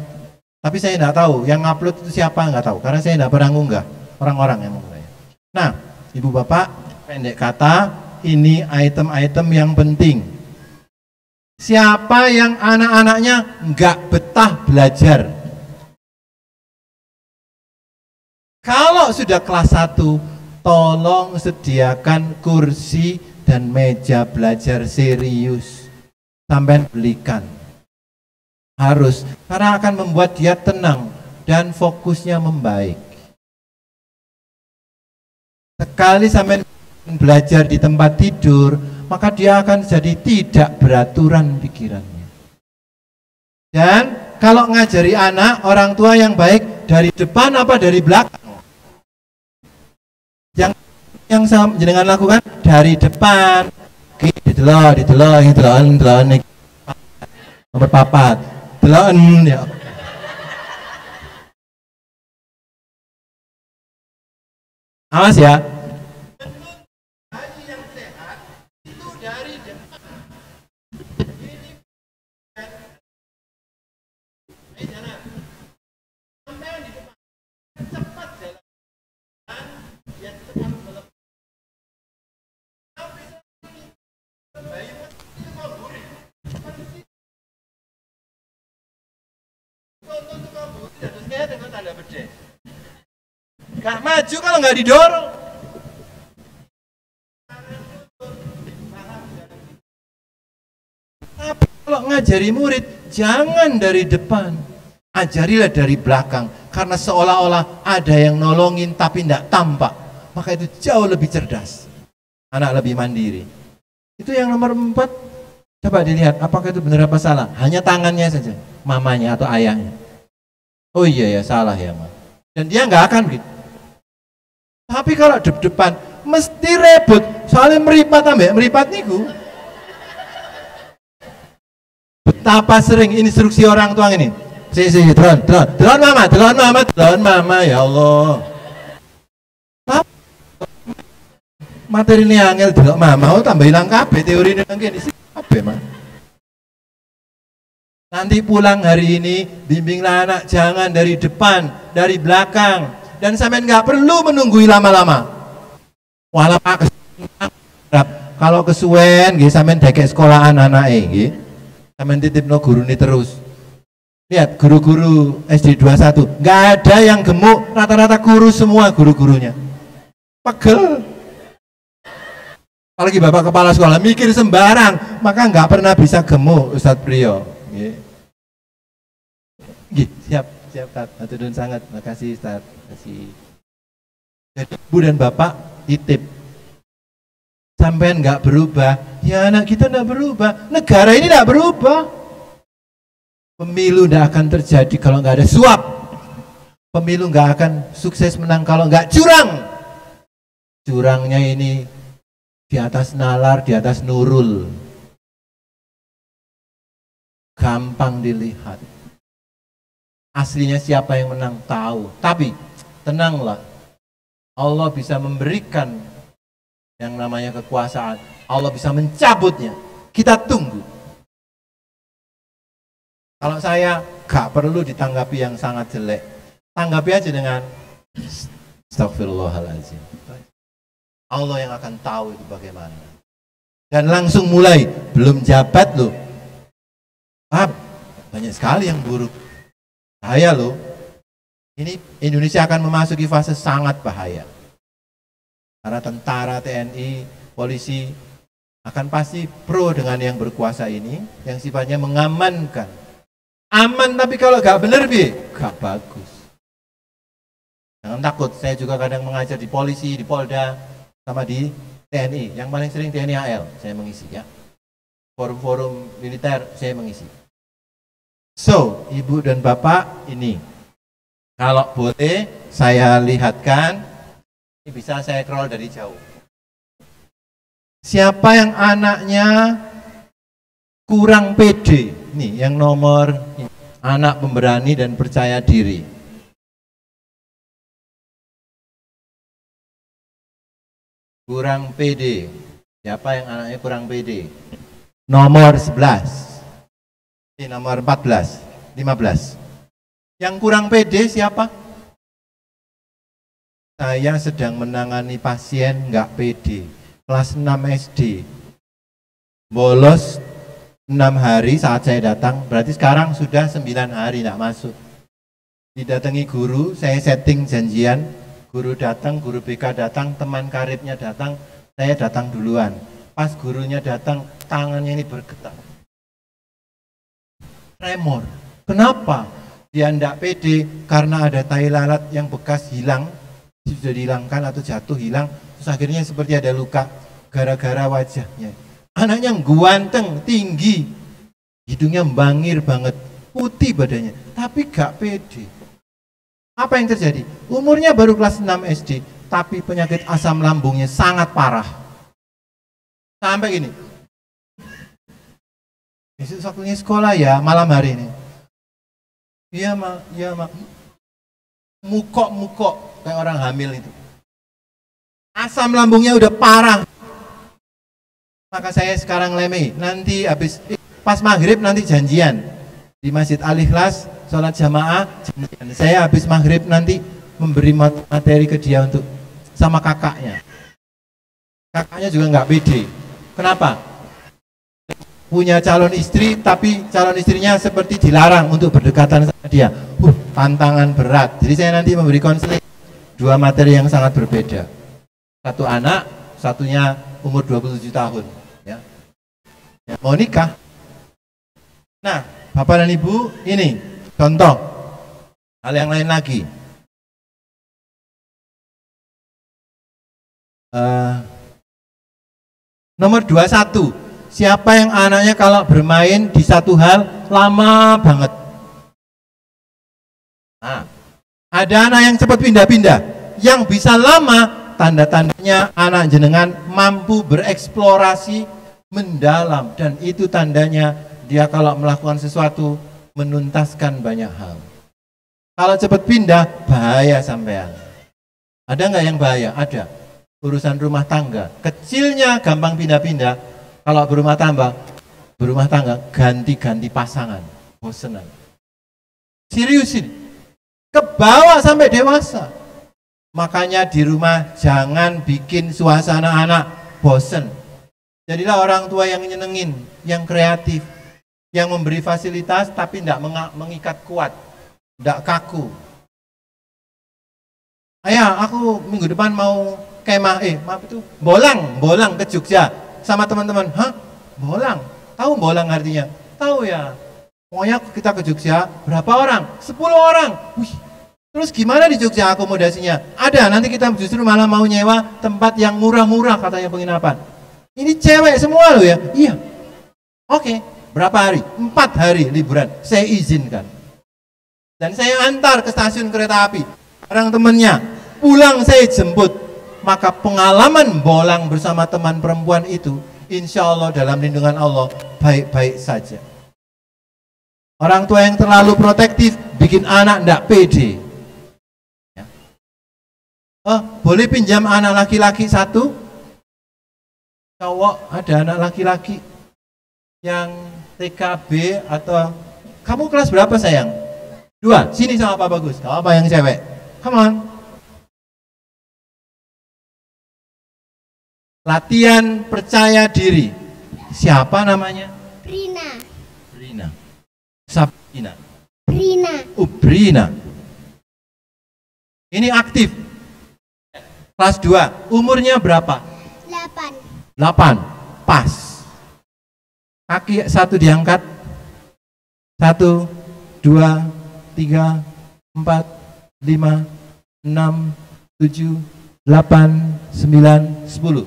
Tapi saya enggak tahu yang upload itu siapa, enggak tahu karena saya enggak pernah ngunggah. Orang-orang yang mengunggah. Nah, ibu bapak, pendek kata, ini item-item yang penting. Siapa yang anak-anaknya enggak betah belajar? Kalau sudah kelas 1, tolong sediakan kursi dan meja belajar serius. Sampai belikan. Harus, karena akan membuat dia tenang dan fokusnya membaik. Sekali sampai belajar di tempat tidur, maka dia akan jadi tidak beraturan pikirannya. Dan kalau ngajari anak, orang tua yang baik dari depan apa dari belakang? Yang saya jenengan lakukan dari depan. Didelok nomor papat. Deloken ya. Awas ya. Bayi yang sehat itu dari depan. Ini jangan. Sampai di depan. Cepat jalan. Yang cepat melepas. Bayi itu kok gurih. Untuk kau bukti Gak maju kalau nggak didorong. Tapi kalau ngajari murid, jangan dari depan, ajarilah dari belakang. Karena seolah-olah ada yang nolongin tapi tidak tampak. Maka itu jauh lebih cerdas. Anak lebih mandiri. Itu yang nomor 4. Coba dilihat, apakah itu benar apa salah? Hanya tangannya saja, mamanya atau ayahnya. Oh iya ya, salah ya, Ma. Dan dia nggak akan gitu. Tapi kalau depan, mesti rebut. Soalnya meripat ambek meripat niku. Betapa sering instruksi orang tua ini. Delon mama, ya Allah. Materi ini angel delok mama, oh tambah hilang kabeh teori ini nang kene. Nanti pulang hari ini, bimbinglah anak jangan dari depan, dari belakang, dan sampean nggak perlu menunggu lama-lama. Walau kalau kesuwen, nggih sampean dekek sekolahan anake, nggih, sampean titipno gurune terus. Lihat guru-guru SD 21, nggak ada yang gemuk, rata-rata kurus semua guru-gurunya. Pegel. Apalagi bapak kepala sekolah mikir sembarang, maka nggak pernah bisa gemuk Ustadz Priyo. Siap Tat, aturun sangat, makasih Ustadz. Makasih. Jadi ibu dan bapak titip, sampean nggak berubah, ya anak kita nggak berubah, negara ini nggak berubah. Pemilu nggak akan terjadi kalau nggak ada suap. Pemilu nggak akan sukses menang kalau nggak curang. Curangnya ini di atas nalar, di atas nurul. Gampang dilihat. Aslinya siapa yang menang tahu. Tapi tenanglah. Allah bisa memberikan yang namanya kekuasaan. Allah bisa mencabutnya. Kita tunggu. Kalau saya gak perlu ditanggapi yang sangat jelek. Tanggapi aja dengan Astagfirullahaladzim. Allah yang akan tahu itu bagaimana. Dan langsung mulai, belum jabat loh. Banyak sekali yang buruk. Bahaya loh. Ini Indonesia akan memasuki fase sangat bahaya. Karena tentara, TNI, polisi akan pasti pro dengan yang berkuasa ini, yang sifatnya mengamankan. Aman tapi kalau gak bener gak bagus. Jangan takut, saya juga kadang mengajar di polisi, di Polda, sama di TNI, yang paling sering TNI AL saya mengisi ya. Forum-forum militer saya mengisi. So, ibu dan bapak ini, kalau boleh saya lihatkan, ini bisa saya scroll dari jauh. Siapa yang anaknya kurang pede? Nih, yang nomor ini. Anak pemberani dan percaya diri. Kurang pede. Siapa yang anaknya kurang pede? Nomor 11. Ini nomor 14, 15. Yang kurang pede siapa? Saya sedang menangani pasien nggak pede. Kelas 6 SD. Bolos 6 hari saat saya datang. Berarti sekarang sudah 9 hari nggak masuk. Didatangi guru, saya setting janjian. Guru datang, guru BK datang, teman karibnya datang, saya datang duluan. Pas gurunya datang, tangannya ini bergetar. Tremor. Kenapa? Dia tidak pede karena ada tai lalat yang bekas hilang, sudah dihilangkan atau jatuh hilang, terus akhirnya seperti ada luka gara-gara wajahnya. Anaknya ganteng, tinggi, hidungnya bangir banget, putih badannya, tapi gak pede. Apa yang terjadi? Umurnya baru kelas 6 SD, tapi penyakit asam lambungnya sangat parah. Sampai gini. Besok waktunya sekolah ya, malam hari ini. Iya mak, iya mak. Mukok-mukok kayak orang hamil itu. Asam lambungnya udah parah. Maka saya sekarang lemeh. Nanti habis pas maghrib nanti janjian di Masjid Al-Ikhlas, sholat jamaah. Saya habis maghrib nanti memberi materi ke dia untuk sama kakaknya. Kakaknya juga nggak pede. Kenapa? Punya calon istri, tapi calon istrinya seperti dilarang untuk berdekatan sama dia. Tantangan berat. Jadi saya nanti memberi konseling. Dua materi yang sangat berbeda. Satu anak, satunya umur 27 tahun. Ya. Mau nikah. Nah, Bapak dan Ibu, ini contoh. Hal yang lain lagi. Nomor 21. Siapa yang anaknya kalau bermain di satu hal lama banget? Nah, ada anak yang cepat pindah-pindah. Yang bisa lama, tanda-tandanya anak jenengan mampu bereksplorasi mendalam. Dan itu tandanya dia kalau melakukan sesuatu menuntaskan banyak hal. Kalau cepat pindah, bahaya sampean. Ada nggak yang bahaya? Ada. Urusan rumah tangga. Kecilnya gampang pindah-pindah. Kalau berumah tangga ganti-ganti pasangan. Bosenan. Serius ini. Ke bawah sampai dewasa. Makanya di rumah jangan bikin suasana anak bosen. Jadilah orang tua yang nyenengin, yang kreatif, yang memberi fasilitas tapi tidak mengikat kuat, tidak kaku. Ayah, aku minggu depan mau kemah, bolang ke Jogja sama teman-teman. Hah? Bolang? Tahu bolang artinya? Tahu ya. Pokoknya kita ke Jogja, berapa orang? 10 orang. Wih, terus gimana di Jogja akomodasinya? Ada, nanti kita justru malah mau nyewa tempat yang murah-murah katanya penginapan. Ini cewek semua loh ya? Iya. Oke, berapa hari? 4 hari liburan, saya izinkan. Dan saya antar ke stasiun kereta api. Orang temennya, pulang saya jemput. Maka pengalaman bolang bersama teman perempuan itu, insya Allah dalam lindungan Allah, baik-baik saja. Orang tua yang terlalu protektif bikin anak tidak pede. Ya. Boleh pinjam anak laki-laki 1? Cowok ada anak laki-laki yang TKB atau kamu kelas berapa sayang? 2. Sini sama Pak Bagus. Apa yang cewek? Come on. Latihan percaya diri. Siapa namanya? Brina. Sabrina. Brina. Brina. Ini aktif. Kelas 2. Umurnya berapa? 8. Pas. Kaki 1 diangkat. 1, 2, 3, 4, 5, 6, 7, 8, 9, 10.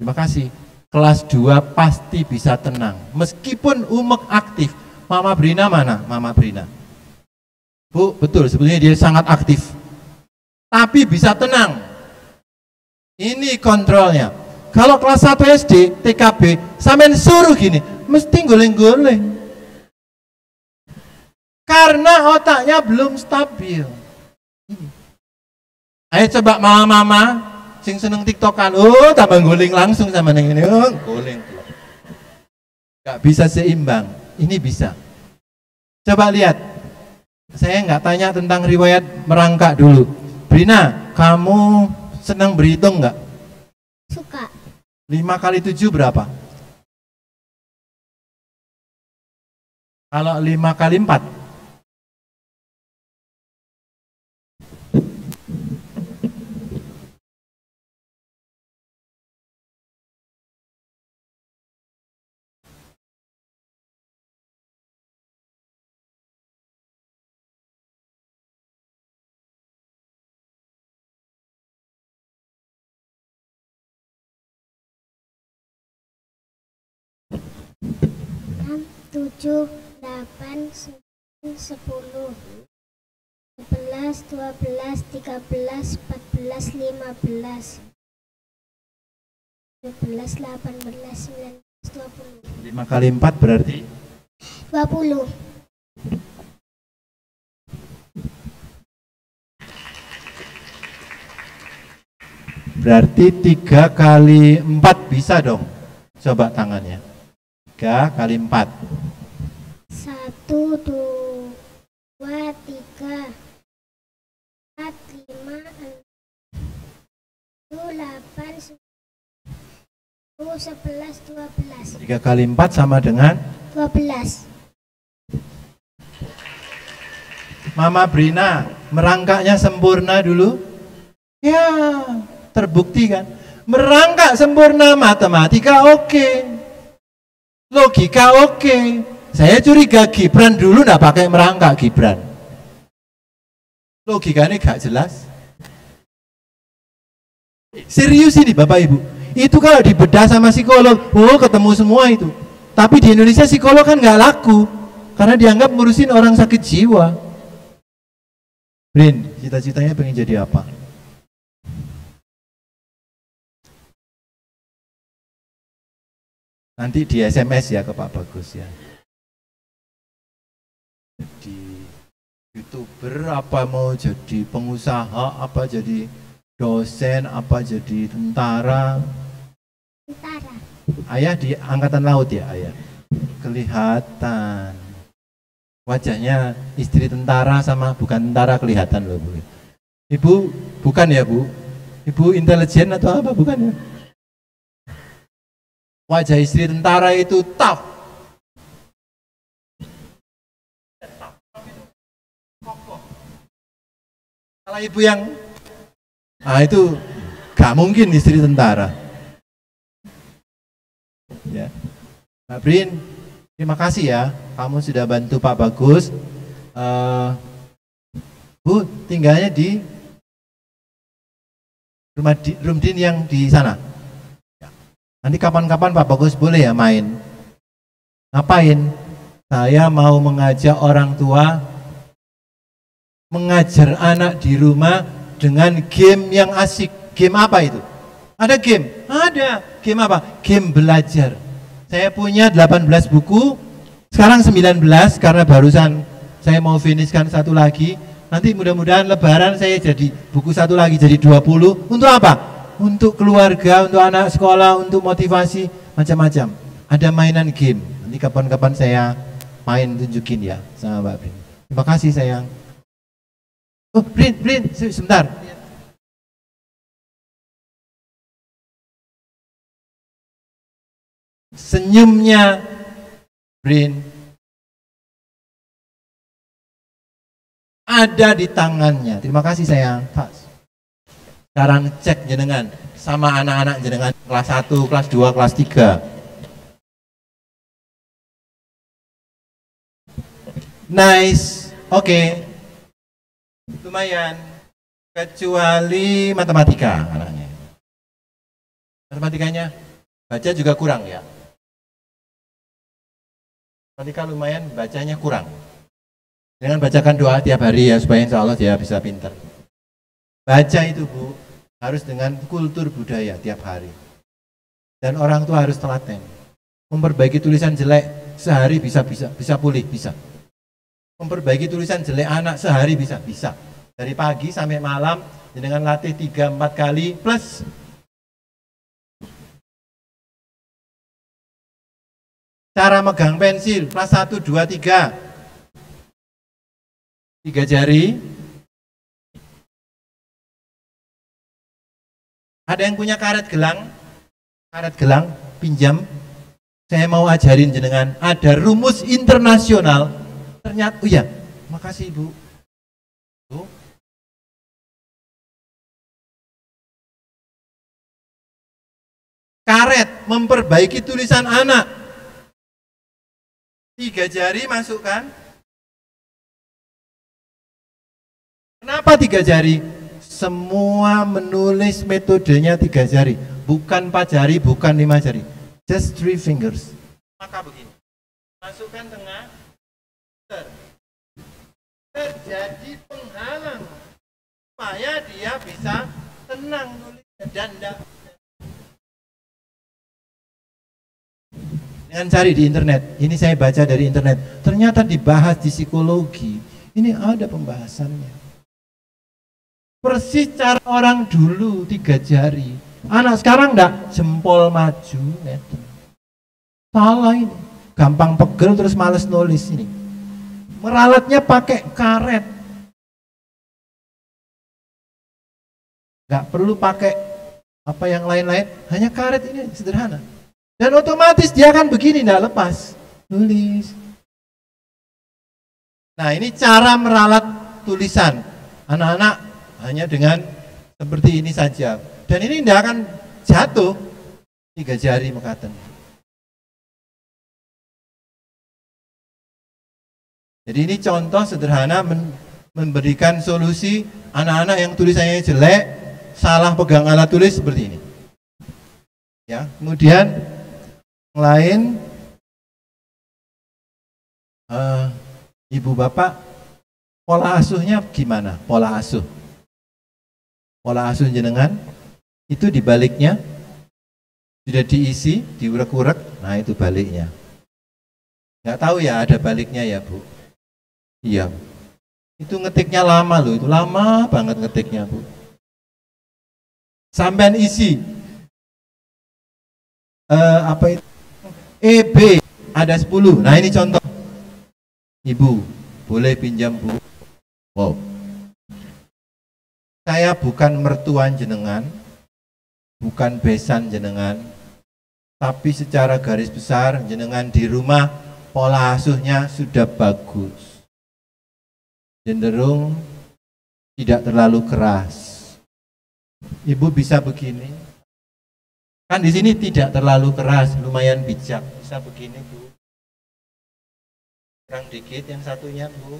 Terima kasih. Kelas 2 pasti bisa tenang. Meskipun umek aktif. Mama Brina mana? Mama Brina. Bu, betul, sebetulnya dia sangat aktif. Tapi bisa tenang. Ini kontrolnya. Kalau kelas 1 SD, TKB, sampean suruh gini, mesti goleng-goleng. Karena otaknya belum stabil. Ayo coba mama-mama, sing seneng tiktokan, tambah goleng langsung sama neng ini, goleng. Gak bisa seimbang. Ini bisa. Coba lihat. Saya nggak tanya tentang riwayat merangkak dulu. Brina, kamu senang berhitung nggak? Suka. 5 kali 7 berapa? Kalau 5 kali 4? Tujuh, 8, 9, 10, 11, 12, 13, 14, 15, 17, 18, 19, 20. 5 kali 4 berarti? 20. Berarti 3 kali 4 bisa dong? Coba tangannya. 3 kali 4. 1, 2, 3, 4, 5, 6, 8, 10, 11, 12. 3 kali 4 sama dengan? 12. Mama Brina, merangkaknya sempurna dulu? Ya, terbukti kan. Merangkak sempurna matematika oke. Logika oke. Saya curiga Gibran dulu nggak pakai merangkak Gibran. Logikanya gak jelas. Serius ini Bapak Ibu. Itu kalau dibedah sama psikolog, oh ketemu semua itu. Tapi di Indonesia psikolog kan nggak laku. Karena dianggap ngurusin orang sakit jiwa. Brin, cita-citanya pengen jadi apa? Nanti di SMS ya ke Pak Bagus ya. Jadi YouTuber apa, mau jadi pengusaha apa, jadi dosen apa, jadi tentara. Tentara. Ayah di angkatan laut ya ayah. Kelihatan wajahnya istri tentara sama bukan tentara kelihatan loh Bu. Ibu bukan ya Bu? Ibu intelijen atau apa bukan ya? Wajah istri tentara itu tough. Kalau ibu yang itu gak mungkin istri tentara. Ya. Mbak Brin, terima kasih ya, kamu sudah bantu Pak Bagus. Bu, tinggalnya di rumah Rumdin yang di sana. Ya. Nanti kapan-kapan Pak Bagus boleh ya main. Ngapain? Saya mau mengajak orang tua mengajar anak di rumah dengan game yang asik. Game apa itu? Ada game? Ada. Game apa? Game belajar. Saya punya 18 buku, sekarang 19 karena barusan saya mau finishkan satu lagi. Nanti mudah-mudahan lebaran saya jadi buku satu lagi jadi 20. Untuk apa? Untuk keluarga, untuk anak sekolah, untuk motivasi, macam-macam. Ada mainan game. Nanti kapan-kapan saya main tunjukin ya sama Mbak Brin. Terima kasih sayang. Oh, Brin, sebentar. Senyumnya Brin ada di tangannya. Terima kasih sayang. Pak. Sekarang cek jenengan sama anak-anak jenengan kelas 1, kelas 2, kelas 3. Nice. Oke. Lumayan, kecuali matematika anaknya. Matematikanya baca juga kurang ya. Matematika lumayan, bacanya kurang. Dengan bacakan doa tiap hari ya supaya insya Allah dia bisa pintar. Baca itu Bu harus dengan kultur budaya tiap hari. Dan orang tua harus telaten. Memperbaiki tulisan jelek sehari bisa pulih, bisa. Memperbaiki tulisan jelek anak sehari bisa. Dari pagi sampai malam dengan latih 3-4 kali plus. Cara megang pensil kelas 1, 2, 3. 3 jari. Ada yang punya karet gelang? Karet gelang pinjam. Saya mau ajarin jenengan ada rumus internasional. Ternyata, oh ya, makasih Ibu. Tuh. Karet memperbaiki tulisan anak. 3 jari masukkan. Kenapa 3 jari? Semua menulis metodenya 3 jari. Bukan 4 jari, bukan 5 jari. Just 3 fingers. Maka begini. Masukkan tengah. Terjadi penghalang supaya dia bisa tenang nulisnya dan dengan cari di internet. Ini saya baca dari internet, ternyata dibahas di psikologi. Ini ada pembahasannya persis cara orang dulu 3 jari. Anak sekarang enggak, jempol maju salah ini, gampang pegel terus males nulis. Ini meralatnya pakai karet, nggak perlu pakai apa yang lain-lain, hanya karet ini sederhana. Dan otomatis dia akan begini, nggak lepas nulis. Nah ini cara meralat tulisan anak-anak hanya dengan seperti ini saja. Dan ini tidak akan jatuh 3 jari mekaten. Jadi ini contoh sederhana memberikan solusi anak-anak yang tulisannya jelek, salah pegang alat tulis seperti ini. Ya, kemudian yang lain, ibu bapak, pola asuhnya gimana? Pola asuh jenengan itu dibaliknya sudah diisi, diurek-urek, nah itu baliknya. Nggak tahu ya ada baliknya ya Bu? Iya. Itu ngetiknya lama loh, itu lama banget ngetiknya Bu. Sampean isi apa itu? EB ada 10. Nah ini contoh. Ibu, boleh pinjam Bu? Wow. Saya bukan mertuan jenengan, bukan besan jenengan, tapi secara garis besar jenengan di rumah pola asuhnya sudah bagus. Cenderung tidak terlalu keras. Ibu bisa begini. Kan di sini tidak terlalu keras, lumayan bijak. Bisa begini, Bu. Kurang dikit yang satunya, Bu.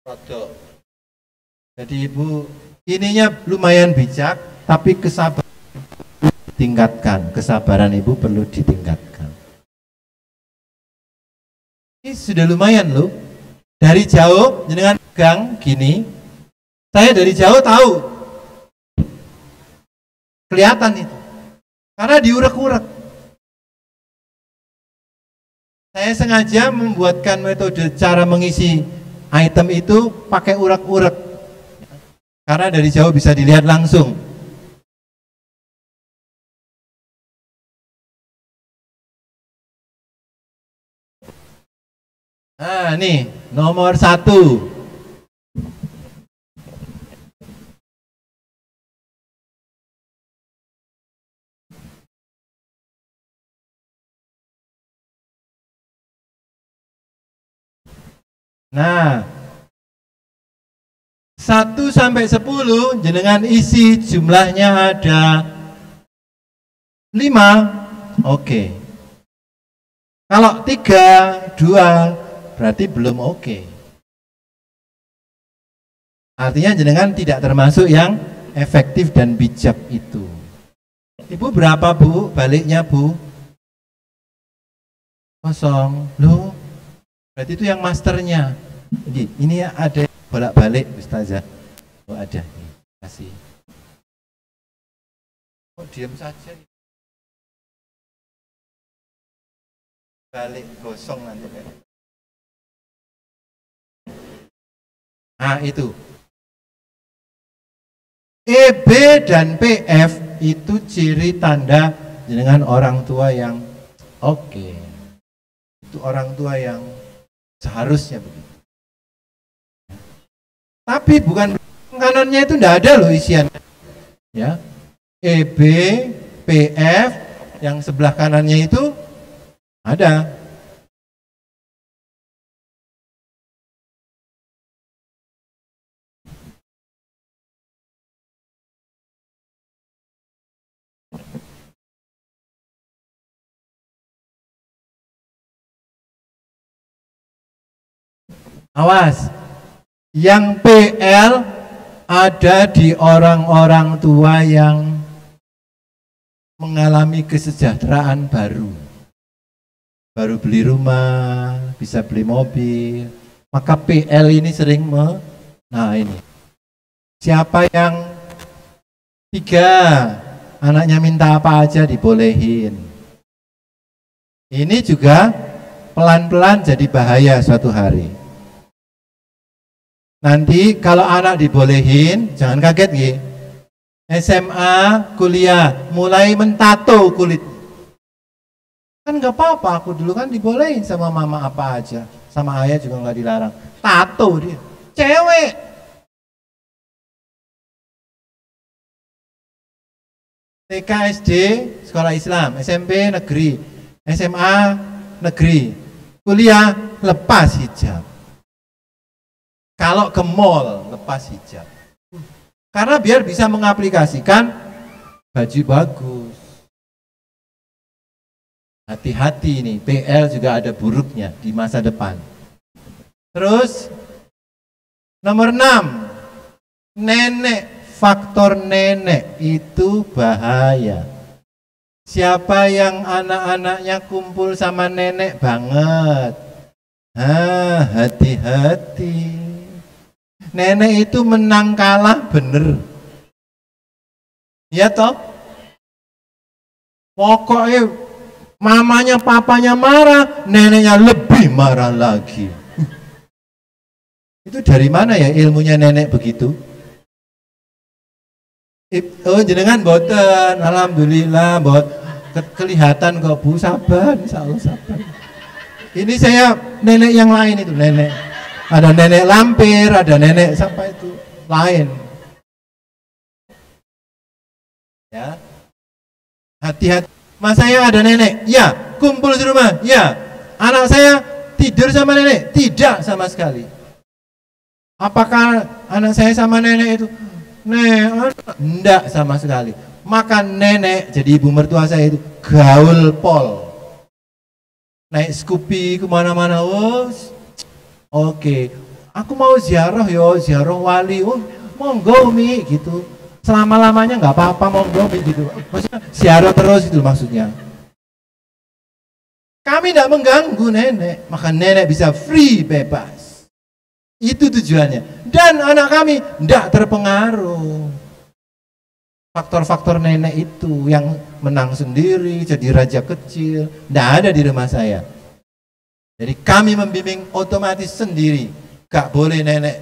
Rodok. Jadi Ibu, ininya lumayan bijak, tapi kesabaran ditingkatkan. Kesabaran Ibu perlu ditingkatkan. Ini sudah lumayan loh. Dari jauh, dengan pegang gini, saya dari jauh tahu. Kelihatan itu. Karena diurek-urek. Saya sengaja membuatkan metode cara mengisi item itu pakai urek-urek. Karena dari jauh bisa dilihat langsung. Nah, nih nomor 1. Nah, 1 sampai 10 jenengan isi jumlahnya ada 5. Oke. Kalau 3, 2 berarti belum oke. Artinya jenengan tidak termasuk yang efektif dan bijak itu. Ibu berapa Bu baliknya Bu? 0. Loh, berarti itu yang masternya. Ini ada bolak-balik Ustazah. Oh ada, nih, kasih. Oh diam saja. Balik gosong nanti kan. Nah itu EB dan PF itu ciri tanda dengan orang tua yang oke. Itu orang tua yang seharusnya begitu. Tapi bukan kanannya itu enggak ada loh isiannya. Ya. EB, PF yang sebelah kanannya itu ada. Awas, yang PL ada di orang-orang tua yang mengalami kesejahteraan baru. Baru beli rumah, bisa beli mobil. Maka PL ini sering nah ini. Siapa yang 3, anaknya minta apa aja dibolehin. Ini juga pelan-pelan jadi bahaya suatu hari. Nanti kalau anak dibolehin, jangan kaget ya. SMA, kuliah, mulai mentato kulit. Kan nggak apa-apa, aku dulu kan dibolehin sama mama apa aja. Sama ayah juga nggak dilarang. Tato dia, cewek. TK, SD, sekolah Islam, SMP, negeri, SMA, negeri. Kuliah, lepas hijab. Kalau ke mall, lepas hijab. Karena biar bisa mengaplikasikan baju bagus. Hati-hati nih, PL juga ada buruknya di masa depan. Terus nomor 6, nenek, faktor nenek itu bahaya. Siapa yang anak-anaknya kumpul sama nenek banget, hati-hati. Nenek itu menang kalah bener. Ya toh? Pokoknya mamanya papanya marah, neneknya lebih marah lagi. Itu dari mana ya ilmunya nenek begitu? Oh jenengan boten, alhamdulillah bot. Kelihatan kok Bu, sabar, insyaallah sabar. Ini saya nenek yang lain itu, nenek. Ada nenek lampir, ada nenek sampai itu lain. Ya. Hati-hati. Mas saya ada nenek, ya. Kumpul di rumah, ya. Anak saya tidur sama nenek, tidak sama sekali. Apakah anak saya sama nenek itu? Enggak sama sekali. Maka nenek, jadi ibu mertua saya itu gaul pol. Naik Scoopy kemana-mana, oke, aku mau ziarah yo, ziarah wali, monggo Mi gitu. Selama-lamanya nggak apa-apa, monggo Mi gitu. Maksudnya ziarah terus itu maksudnya. Kami tidak mengganggu nenek, maka nenek bisa free, bebas. Itu tujuannya. Dan anak kami tidak terpengaruh. Faktor-faktor nenek itu yang menang sendiri, jadi raja kecil, tidak ada di rumah saya. Jadi kami membimbing otomatis sendiri. Gak boleh nenek,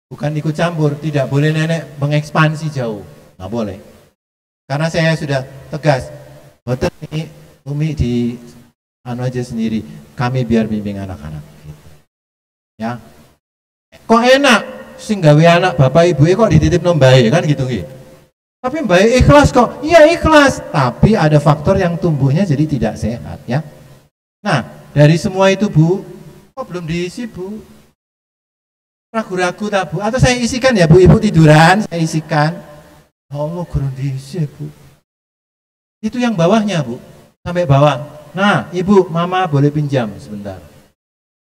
bukan ikut campur, tidak boleh nenek mengekspansi jauh. Gak boleh. Karena saya sudah tegas, betul nih Umi di anu aja sendiri, kami biar bimbing anak-anak. Ya, kok enak, sing gawe anak bapak ibu kok dititip nombae kan gitu gitu. Tapi baik ikhlas kok, iya ikhlas. Tapi ada faktor yang tumbuhnya jadi tidak sehat ya. Nah dari semua itu Bu, kok belum diisi Bu? Ragu-ragu tak Bu? Atau saya isikan ya Bu, ibu tiduran, saya isikan. Allah kurang diisi Bu. Itu yang bawahnya Bu, sampai bawah. Nah ibu, mama boleh pinjam sebentar.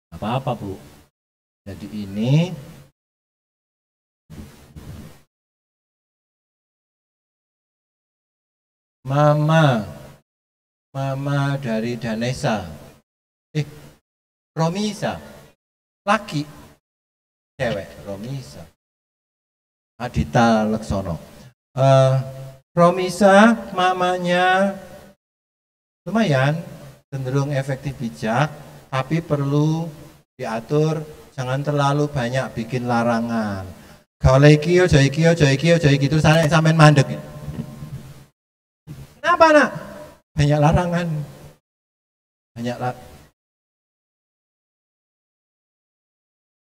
Apa-apa Bu. Jadi ini Mama dari Danesa, Romisa, laki, cewek, Romisa, Adita Leksono. Romisa, mamanya lumayan, cenderung efektif bijak, tapi perlu diatur, jangan terlalu banyak bikin larangan. Kalau ikio, terus sampean mandek. Kenapa nak? Banyak larangan,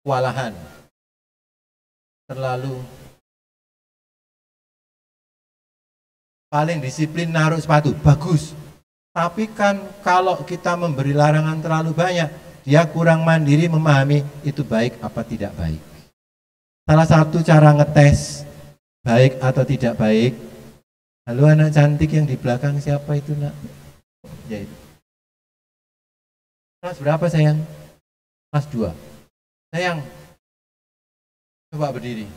kewalahan, terlalu paling disiplin naruh sepatu, bagus. Tapi kan kalau kita memberi larangan terlalu banyak, dia kurang mandiri memahami itu baik apa tidak baik. Salah satu cara ngetes baik atau tidak baik, halo anak cantik yang di belakang siapa itu nak? Ya itu. Kelas berapa sayang? Kelas 2. Sayang, coba berdiri.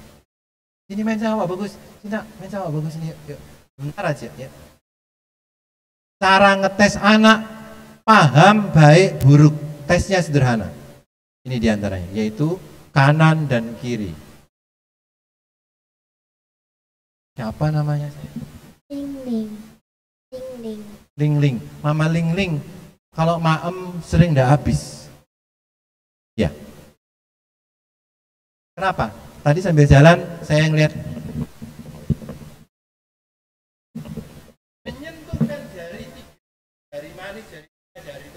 Sini main sama bagus. Sini nak, main sama bagus ini. Yuk. Bentar aja ya. Cara ngetes anak paham baik buruk. Tesnya sederhana. Ini diantaranya, yaitu kanan dan kiri. Siapa namanya sayang? Ling-ling. Mama Ling-ling. Kalau maem sering ndak habis. Ya. Kenapa? Tadi sambil jalan saya ngeliat menyentuhkan jari manis, jari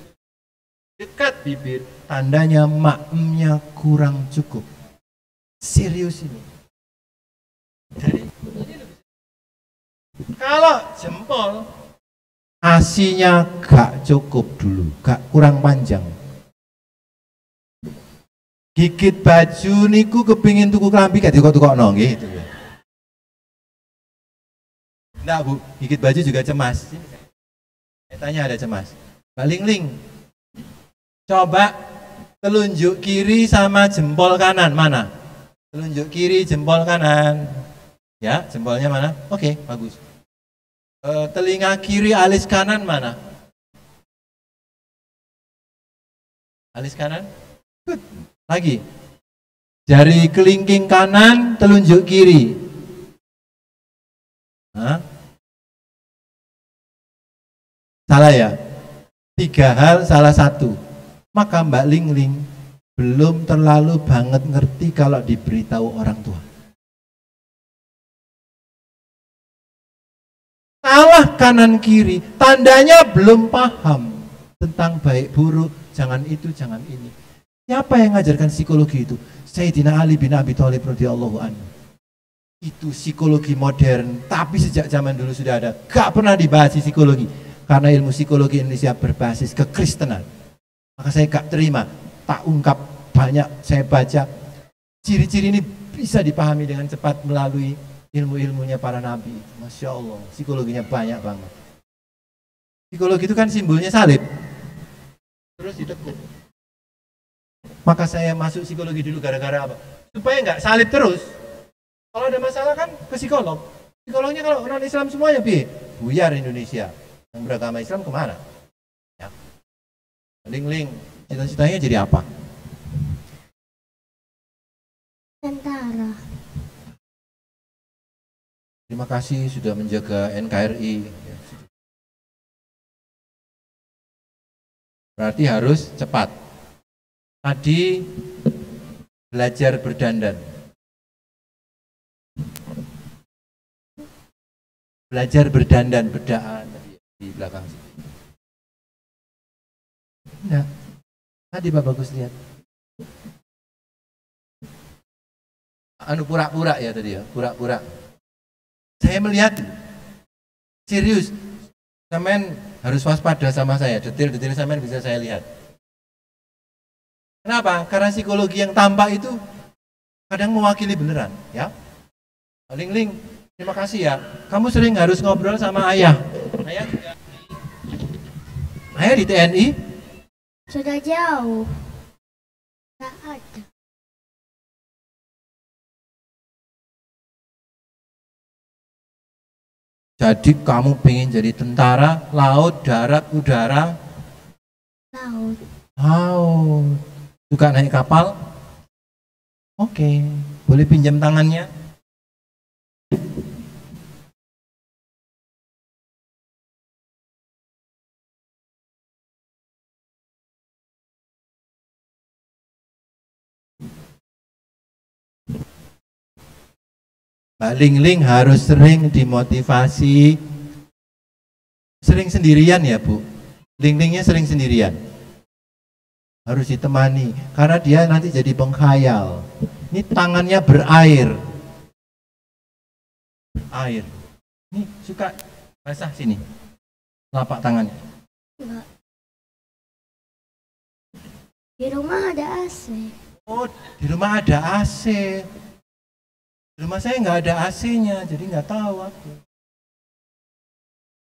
dekat bibir. Tandanya maemnya kurang cukup. Serius ini. Dari kalau jempol asinya gak cukup dulu, gak kurang panjang. Gigit baju niku kepingin tuku klambi gak tukok-tukokno gitu. Enggak Bu, gigit baju juga cemas. Saya tanya ada cemas. Mbak Lingling, coba telunjuk kiri sama jempol kanan mana? Telunjuk kiri, jempol kanan. Ya, jempolnya mana? Oke, bagus. Telinga kiri, alis kanan mana? Alis kanan? Good. Lagi. Jari kelingking kanan, telunjuk kiri. Hah? Salah ya? 3 hal, salah 1. Maka Mbak Lingling belum terlalu banget ngerti kalau diberitahu orang tua. Salah kanan kiri, tandanya belum paham tentang baik buruk, jangan itu, jangan ini. Siapa yang ngajarkan psikologi itu? Sayyidina Ali bin Abi Thalib radhiyallahu anhu. Itu psikologi modern, tapi sejak zaman dulu sudah ada. Gak pernah dibahas psikologi, karena ilmu psikologi Indonesia berbasis kekristenan. Maka saya gak terima, tak ungkap banyak, saya baca. Ciri-ciri ini bisa dipahami dengan cepat melalui ilmu-ilmunya para nabi. Masya Allah, psikologinya banyak banget. Psikologi itu kan simbolnya salib, terus ditekuk. Maka saya masuk psikologi dulu gara-gara apa? Supaya nggak salib terus. Kalau ada masalah kan ke psikolog. Psikolognya kalau orang Islam semuanya buyar Indonesia. Yang beragama Islam kemana? Ya. Ling-ling, cita-citanya jadi apa? Tentara. Terima kasih sudah menjaga NKRI. Berarti harus cepat. Tadi belajar berdandan. Belajar berdandan, bedaan di belakang sini. Nah, tadi Pak Bagus lihat. Anu pura-pura ya tadi ya, pura-pura. Saya melihat, serius, sampean harus waspada sama saya, detail-detail sampean bisa saya lihat. Kenapa? Karena psikologi yang tampak itu kadang mewakili beneran, ya. Ling-ling, terima kasih ya. Kamu sering harus ngobrol sama ayah. Ayah di TNI? Sudah jauh. Tidak ada. Jadi kamu pengen jadi tentara, laut, darat, udara? Laut. Laut. Suka naik kapal? Oke. Boleh pinjam tangannya? Mbak Lingling harus sering dimotivasi. Sering sendirian ya Bu? Linglingnya sering sendirian. Harus ditemani, karena dia nanti jadi pengkhayal. Ini tangannya berair. Air. Ini suka basah sini. Telapak tangannya. Enggak. Di rumah ada AC. Oh, di rumah ada AC. Di rumah saya nggak ada AC-nya, jadi nggak tahu aku.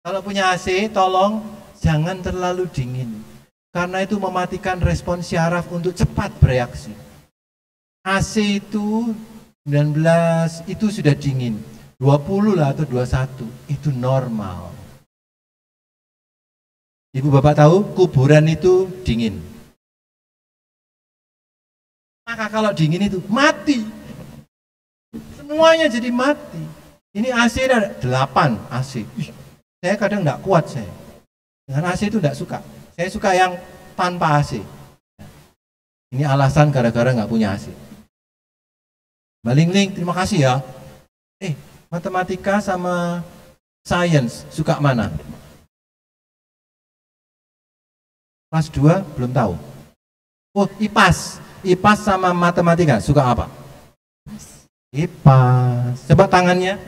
Kalau punya AC, tolong jangan terlalu dingin. Karena itu mematikan respon syaraf untuk cepat bereaksi. AC itu 19 itu sudah dingin. 20 lah atau 21 itu normal. Ibu bapak tahu kuburan itu dingin. Maka kalau dingin itu mati. Semuanya jadi mati. Ini AC ada 8 AC. Saya kadang nggak kuat saya. Dengan AC itu nggak suka. Saya suka yang tanpa AC. Ini alasan gara-gara nggak punya AC. Mbak Lingling, terima kasih ya. Matematika sama science, suka mana? Kelas 2 belum tahu. Oh, IPAS. IPAS sama matematika, suka apa? IPAS. Coba tangannya.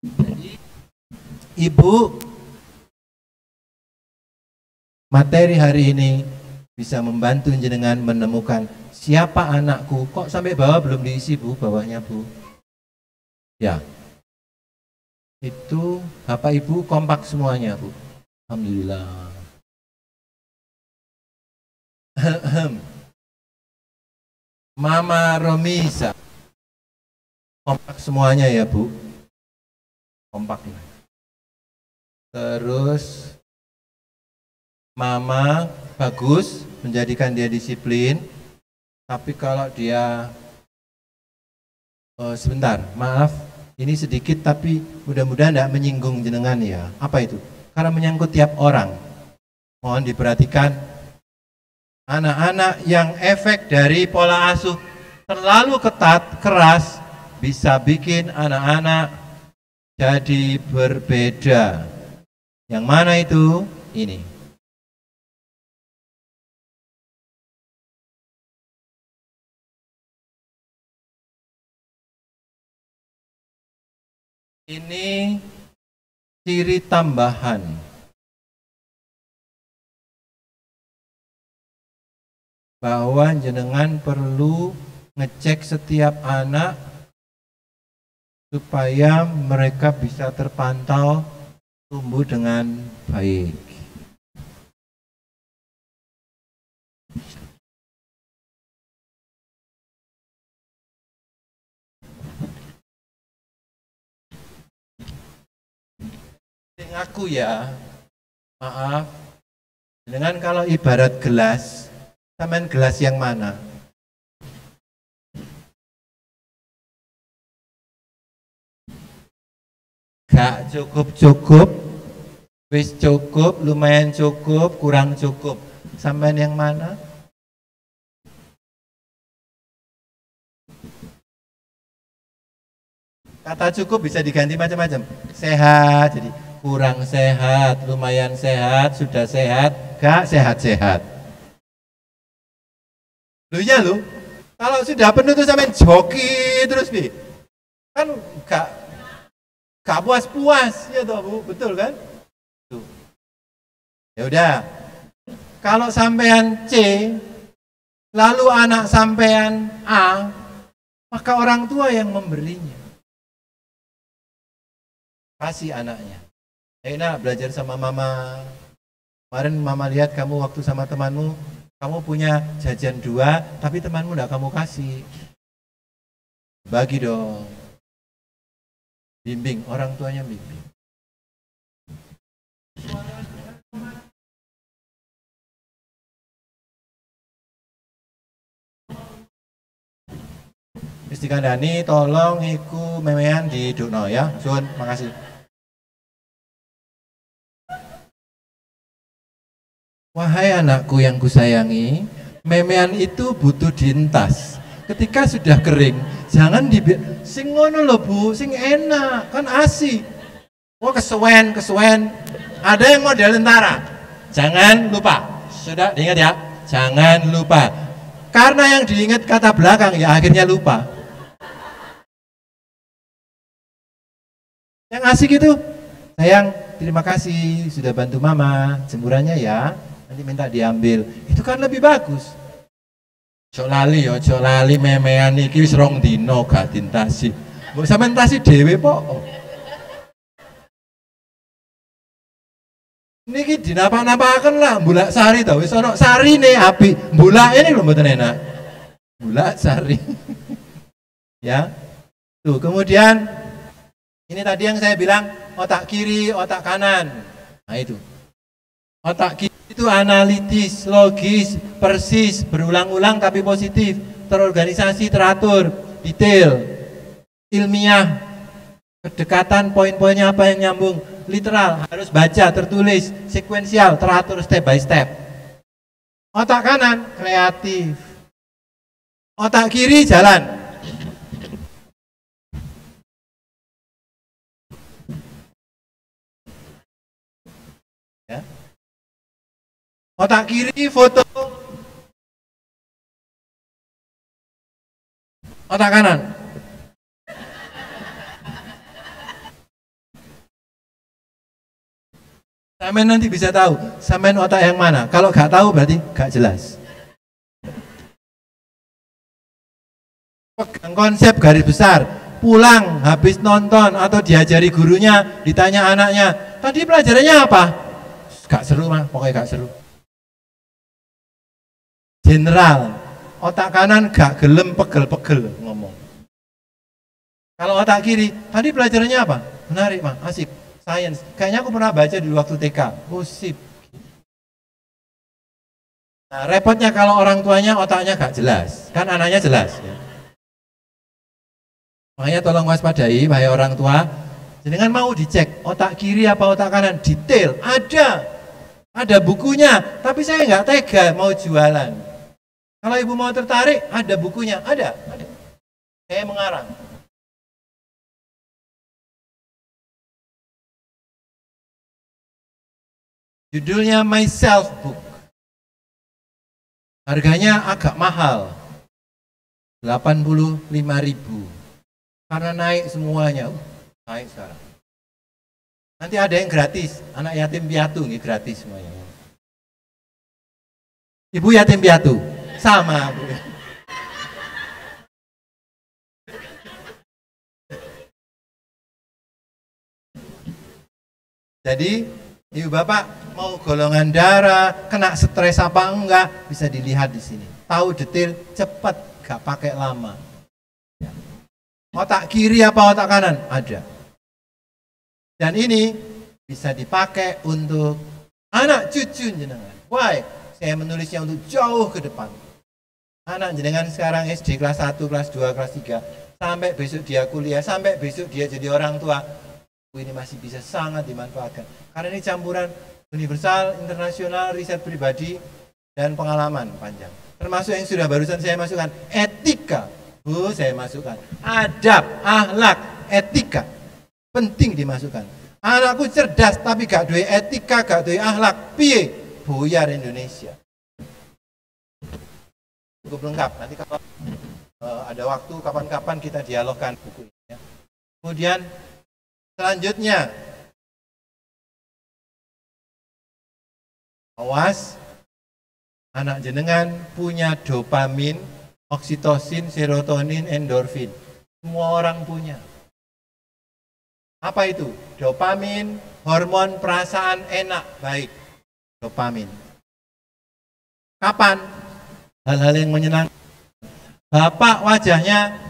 Jadi, Ibu, materi hari ini bisa membantu jenengan menemukan siapa anakku. Kok sampai bawah belum diisi, Bu, bawahnya, Bu? Ya. Itu Bapak Ibu kompak semuanya, Bu. Alhamdulillah. Mama Romisa. Kompak semuanya ya, Bu. Kompak ini. Terus Mama bagus menjadikan dia disiplin, tapi kalau dia sebentar, maaf, ini sedikit tapi mudah-mudahan tidak menyinggung jenengan ya. Apa itu? Karena menyangkut tiap orang. Mohon diperhatikan, anak-anak yang efek dari pola asuh terlalu ketat, keras, bisa bikin anak-anak jadi berbeda. Yang mana itu? Ini. Ini ciri tambahan. Bahwa jenengan perlu ngecek setiap anak supaya mereka bisa terpantau tumbuh dengan baik. Aku ya, maaf, dengan kalau ibarat gelas, sampean gelas yang mana? Gak cukup-cukup, wis cukup, lumayan cukup, kurang cukup. Sampean yang mana? Kata cukup bisa diganti macam-macam. Sehat, jadi kurang sehat, lumayan sehat, sudah sehat, gak sehat-sehat. Lu ya lu, kalau sudah penuh tuh sampean joki terus bi, kan gak puas-puas ya toh Bu, betul kan? Tuh. Ya udah, kalau sampean C, lalu anak sampean A, maka orang tua yang memberinya. Kasih anaknya. Enak belajar sama mama. Kemarin mama lihat kamu waktu sama temanmu, kamu punya jajan 2, tapi temanmu enggak kamu kasih. Bagi dong. Bimbing, orang tuanya bimbing. Istikandani, tolong iku memean di Dukno ya. Sun, makasih. Wahai anakku yang kusayangi, memean itu butuh dientas. Ketika sudah kering, jangan sing ngono lho Bu, sing enak, kan asik. Wah kesuwen. Ada yang model tentara. Jangan lupa. Sudah diingat ya, jangan lupa. Karena yang diingat kata belakang ya akhirnya lupa. Yang asik itu, sayang, terima kasih sudah bantu mama, jemurannya ya. Nanti minta diambil, itu kan lebih bagus. Cok lali memean iki wis 2 dino gak dintasi. Mbok sampean tasi dhewe po. Niki dinapa-napaken lah, mbulak sari to wis ana sarine apik. Mbulak ini lho mboten enak. Mbulak sari. Ya. Tuh, kemudian ini tadi yang saya bilang otak kiri, otak kanan. Nah itu. Otak kiri itu analitis, logis, persis, berulang-ulang tapi positif. terorganisasi, teratur, detail, ilmiah, kedekatan, poin-poinnya apa yang nyambung, literal, harus baca, tertulis, sekuensial, teratur, step by step. Otak kanan, kreatif. Otak kiri, jalan. Ya. Otak kiri, foto. Otak kanan. Sampai nanti bisa tahu, sampai otak yang mana. Kalau nggak tahu berarti nggak jelas. Pegang konsep garis besar, pulang habis nonton atau diajari gurunya, ditanya anaknya, tadi pelajarannya apa? Gak seru mah, pokoknya gak seru. General, otak kanan gak gelem pegel-pegel ngomong. Kalau otak kiri, tadi pelajarannya apa? Menarik mah, asik. Sains, kayaknya aku pernah baca di waktu TK. Oh sip. Nah, repotnya kalau orang tuanya otaknya gak jelas, kan anaknya jelas. Ya. Makanya tolong waspadai, wahai orang tua, jangan mau dicek otak kiri apa otak kanan, detail, ada bukunya, tapi saya nggak tega mau jualan. Kalau ibu mau tertarik, ada bukunya, ada. Saya mengarang. Judulnya Myself Book. Harganya agak mahal. 85.000. Karena naik semuanya. Naik sekarang. Nanti ada yang gratis. Anak yatim piatu ini gratis semuanya. Ibu yatim piatu. Sama. Jadi ibu bapak mau golongan darah, kena stres apa enggak, bisa dilihat di sini. Tahu detail, cepat, gak pakai lama. Otak kiri apa otak kanan? Ada. Dan ini bisa dipakai untuk anak cucu jenengan. Why? Saya menulisnya untuk jauh ke depan. Anak jenengan sekarang SD kelas 1, kelas 2, kelas 3, sampai besok dia kuliah, sampai besok dia jadi orang tua. Ini masih bisa sangat dimanfaatkan. Karena ini campuran universal, internasional, riset pribadi, dan pengalaman panjang. Termasuk yang sudah barusan saya masukkan, etika. Saya masukkan. Adab, akhlak, etika. Penting dimasukkan. Anakku cerdas tapi gak duwe etika, gak duwe akhlak. Piye? Buyar Indonesia. Cukup lengkap. Nanti kalau ada waktu, kapan-kapan kita dialogkan buku ini. Ya. Kemudian selanjutnya, awas, anak jenengan punya dopamin, oksitosin, serotonin, endorfin. Semua orang punya. Apa itu? Dopamin, hormon perasaan enak, baik. Dopamin. Kapan? Hal-hal yang menyenangkan. Bapak wajahnya,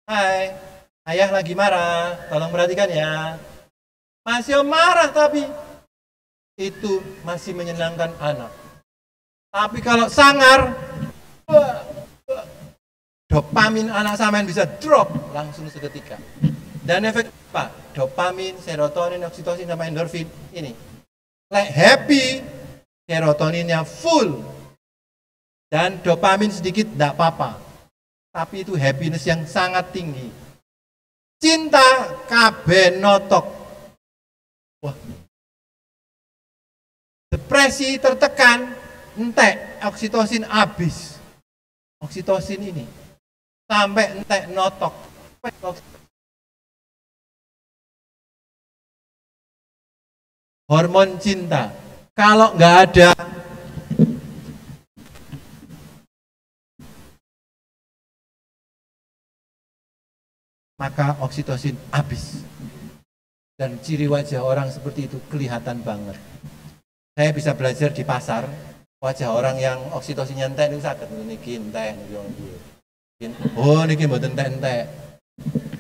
hai, ayah lagi marah, tolong perhatikan ya. Masih marah tapi itu masih menyenangkan anak. Tapi kalau sangar, dopamin anak sampean bisa drop langsung seketika. Dan efek apa? Dopamin, serotonin, oksitosin, sama endorfin ini. Like happy, serotoninnya full. Dan dopamin sedikit tidak apa-apa. Tapi itu happiness yang sangat tinggi. Cinta kabeh notok. Wah. Depresi tertekan, entek oksitosin habis. Oksitosin ini sampai entek notok. Hormon cinta. Kalau nggak ada maka oksitosin habis. Dan ciri wajah orang seperti itu kelihatan banget. Saya bisa belajar di pasar, wajah orang yang oksitosinnya entek itu sakit. Niki entek, oh niki mboten entek.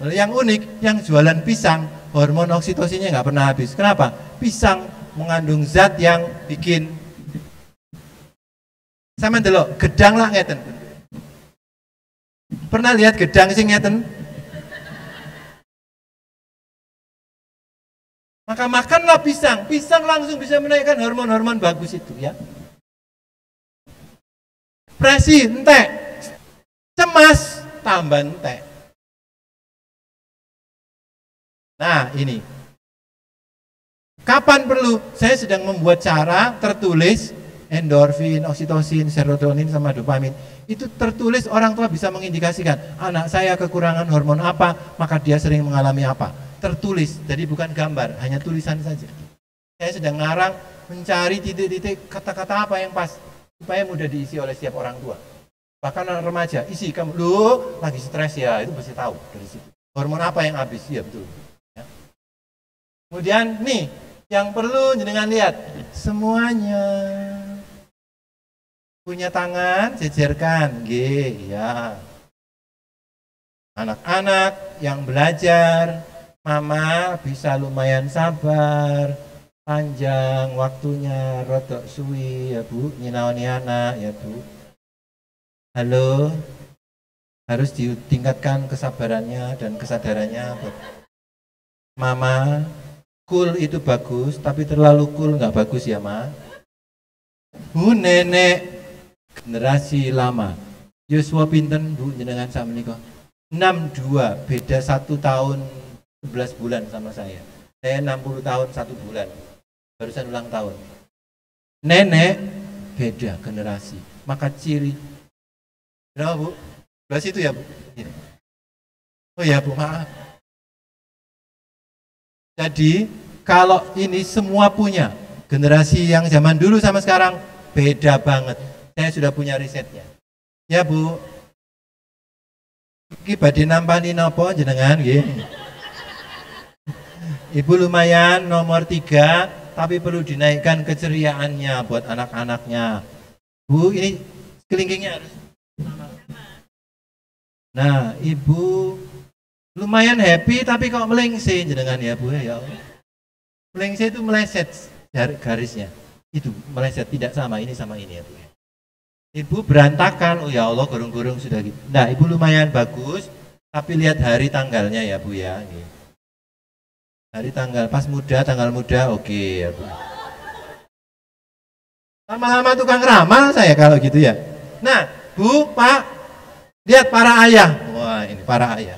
Yang unik, yang jualan pisang, hormon oksitosinnya nggak pernah habis. Kenapa? Pisang mengandung zat yang bikin sampeyan delok gedang lah ngeten. Pernah lihat gedang sing ngeten? Maka makanlah pisang. Pisang langsung bisa menaikkan hormon-hormon bagus itu ya. Presi, entek. Cemas, tambah entek. Nah, ini. Kapan perlu? Saya sedang membuat cara tertulis endorfin, oksitosin, serotonin, sama dopamin. Itu tertulis, orang tua bisa mengindikasikan anak saya kekurangan hormon apa, maka dia sering mengalami apa. Tertulis, jadi bukan gambar, hanya tulisan saja. Saya sedang ngarang mencari titik-titik kata-kata apa yang pas supaya mudah diisi oleh setiap orang tua. Bahkan anak remaja, isi kamu, lu lagi stres ya, itu pasti tahu dari situ. Hormon apa yang habis, ya betul. Ya. Kemudian nih, yang perlu jenengan lihat, semuanya punya tangan, jejerkan, G, ya. Anak-anak yang belajar, mama bisa lumayan sabar, panjang waktunya, rodok suwi, ya Bu, nyinaoni anak, ya Bu. Halo, harus ditingkatkan kesabarannya dan kesadarannya. Mama, cool itu bagus, tapi terlalu cool nggak bagus ya, Ma. Bu, nenek, generasi lama. Yuswa pinten Bu jenengan sama menika? 62, beda 1 tahun 11 bulan sama saya. Saya 60 tahun 1 bulan. Barusan ulang tahun. Nenek beda generasi. Maka ciri. Berapa Bu? 12 itu ya Bu? Ya. Oh ya Bu, maaf. Jadi kalau ini semua punya, generasi yang zaman dulu sama sekarang beda banget. Saya sudah punya risetnya. Ya Bu. Iki badhe nampani napa jenengan nggih? Ibu lumayan nomor 3, tapi perlu dinaikkan keceriaannya buat anak-anaknya. Bu, ini kelingkingnya harus. Nah, Ibu lumayan happy tapi kok melengse jenengan ya Bu ya. Melengse itu meleset garisnya. Itu meleset, tidak sama ini ya Bu. Ibu berantakan, oh ya Allah, gurung-gurung sudah gitu. Nah, Ibu lumayan bagus, tapi lihat hari tanggalnya ya Bu ya. Hari tanggal, pas muda, tanggal muda, oke ya Bu. Lama-lama tukang ramal saya kalau gitu ya. Nah, Bu, Pak, lihat para ayah. Wah, ini para ayah.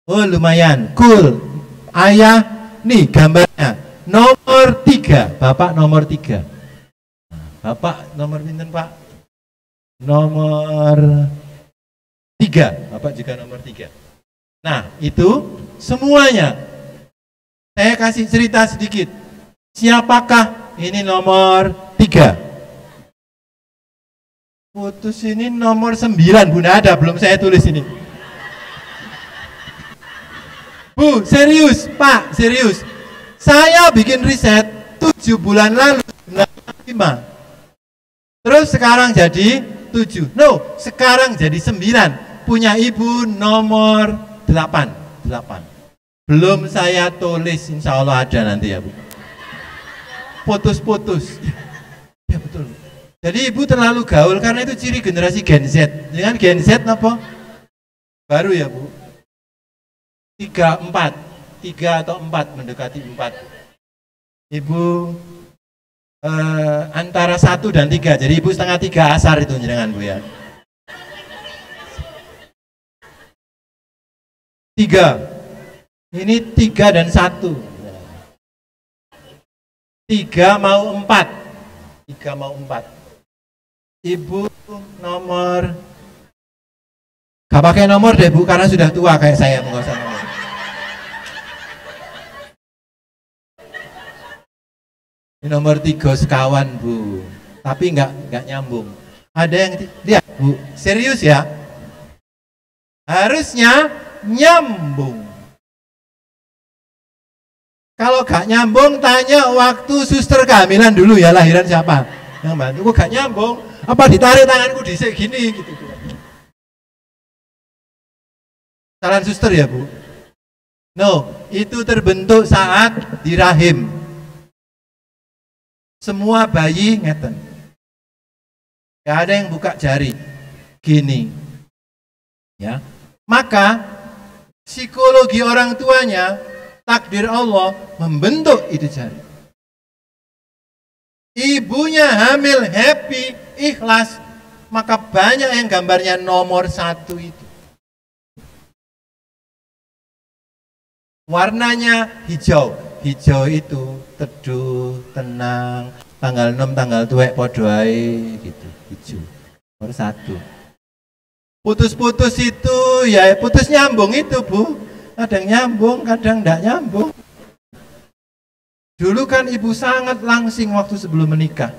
Oh, lumayan, cool. Ayah, nih gambarnya. Nomor 3, Bapak nomor 3. Bapak nomor pinten Pak? Nomor 3, Bapak juga nomor 3. Nah, itu semuanya. Saya kasih cerita sedikit. Siapakah ini nomor 3? Putus ini nomor 9, Bu, ada, belum saya tulis ini. Bu, serius, Pak, serius. Saya bikin riset 7 bulan lalu 5. Terus sekarang jadi 7. No, sekarang jadi 9. Punya Ibu nomor 8. Belum saya tulis, insya Allah ada nanti ya Bu. Putus-putus. Ya betul. Jadi Ibu terlalu gaul karena itu ciri generasi Gen Z. Dengan Gen Z apa? Baru ya Bu. 3 atau 4 mendekati 4. Ibu antara 1 dan 3. Jadi Ibu setengah 3 asar itu jenengan Bu ya. 3. Ini 3 dan 1. 3 mau 4. 3 mau 4. Ibu nomor, gak pakai nomor deh Bu karena sudah tua kayak saya, nggak usah nomor. Ini nomor 3 sekawan Bu, tapi nggak nyambung. Ada yang lihat Bu, serius ya? Harusnya nyambung. Kalau gak nyambung, tanya waktu suster kehamilan dulu ya, lahiran siapa yang bantu. Kok gak nyambung? Apa ditarik tanganku disik gini gitu. Saran suster ya Bu? No, itu terbentuk saat di rahim. Semua bayi ngeten. Gak ada yang buka jari gini, ya. Maka psikologi orang tuanya, takdir Allah membentuk itu jari. Ibunya hamil, happy, ikhlas, maka banyak yang gambarnya nomor 1 itu. Warnanya hijau. Hijau itu teduh, tenang, tanggal 6, tanggal tuwek podo ae gitu, hijau. Nomor 1. Putus-putus itu ya putus nyambung itu, Bu. Kadang nyambung, kadang enggak nyambung. Dulu kan ibu sangat langsing waktu sebelum menikah.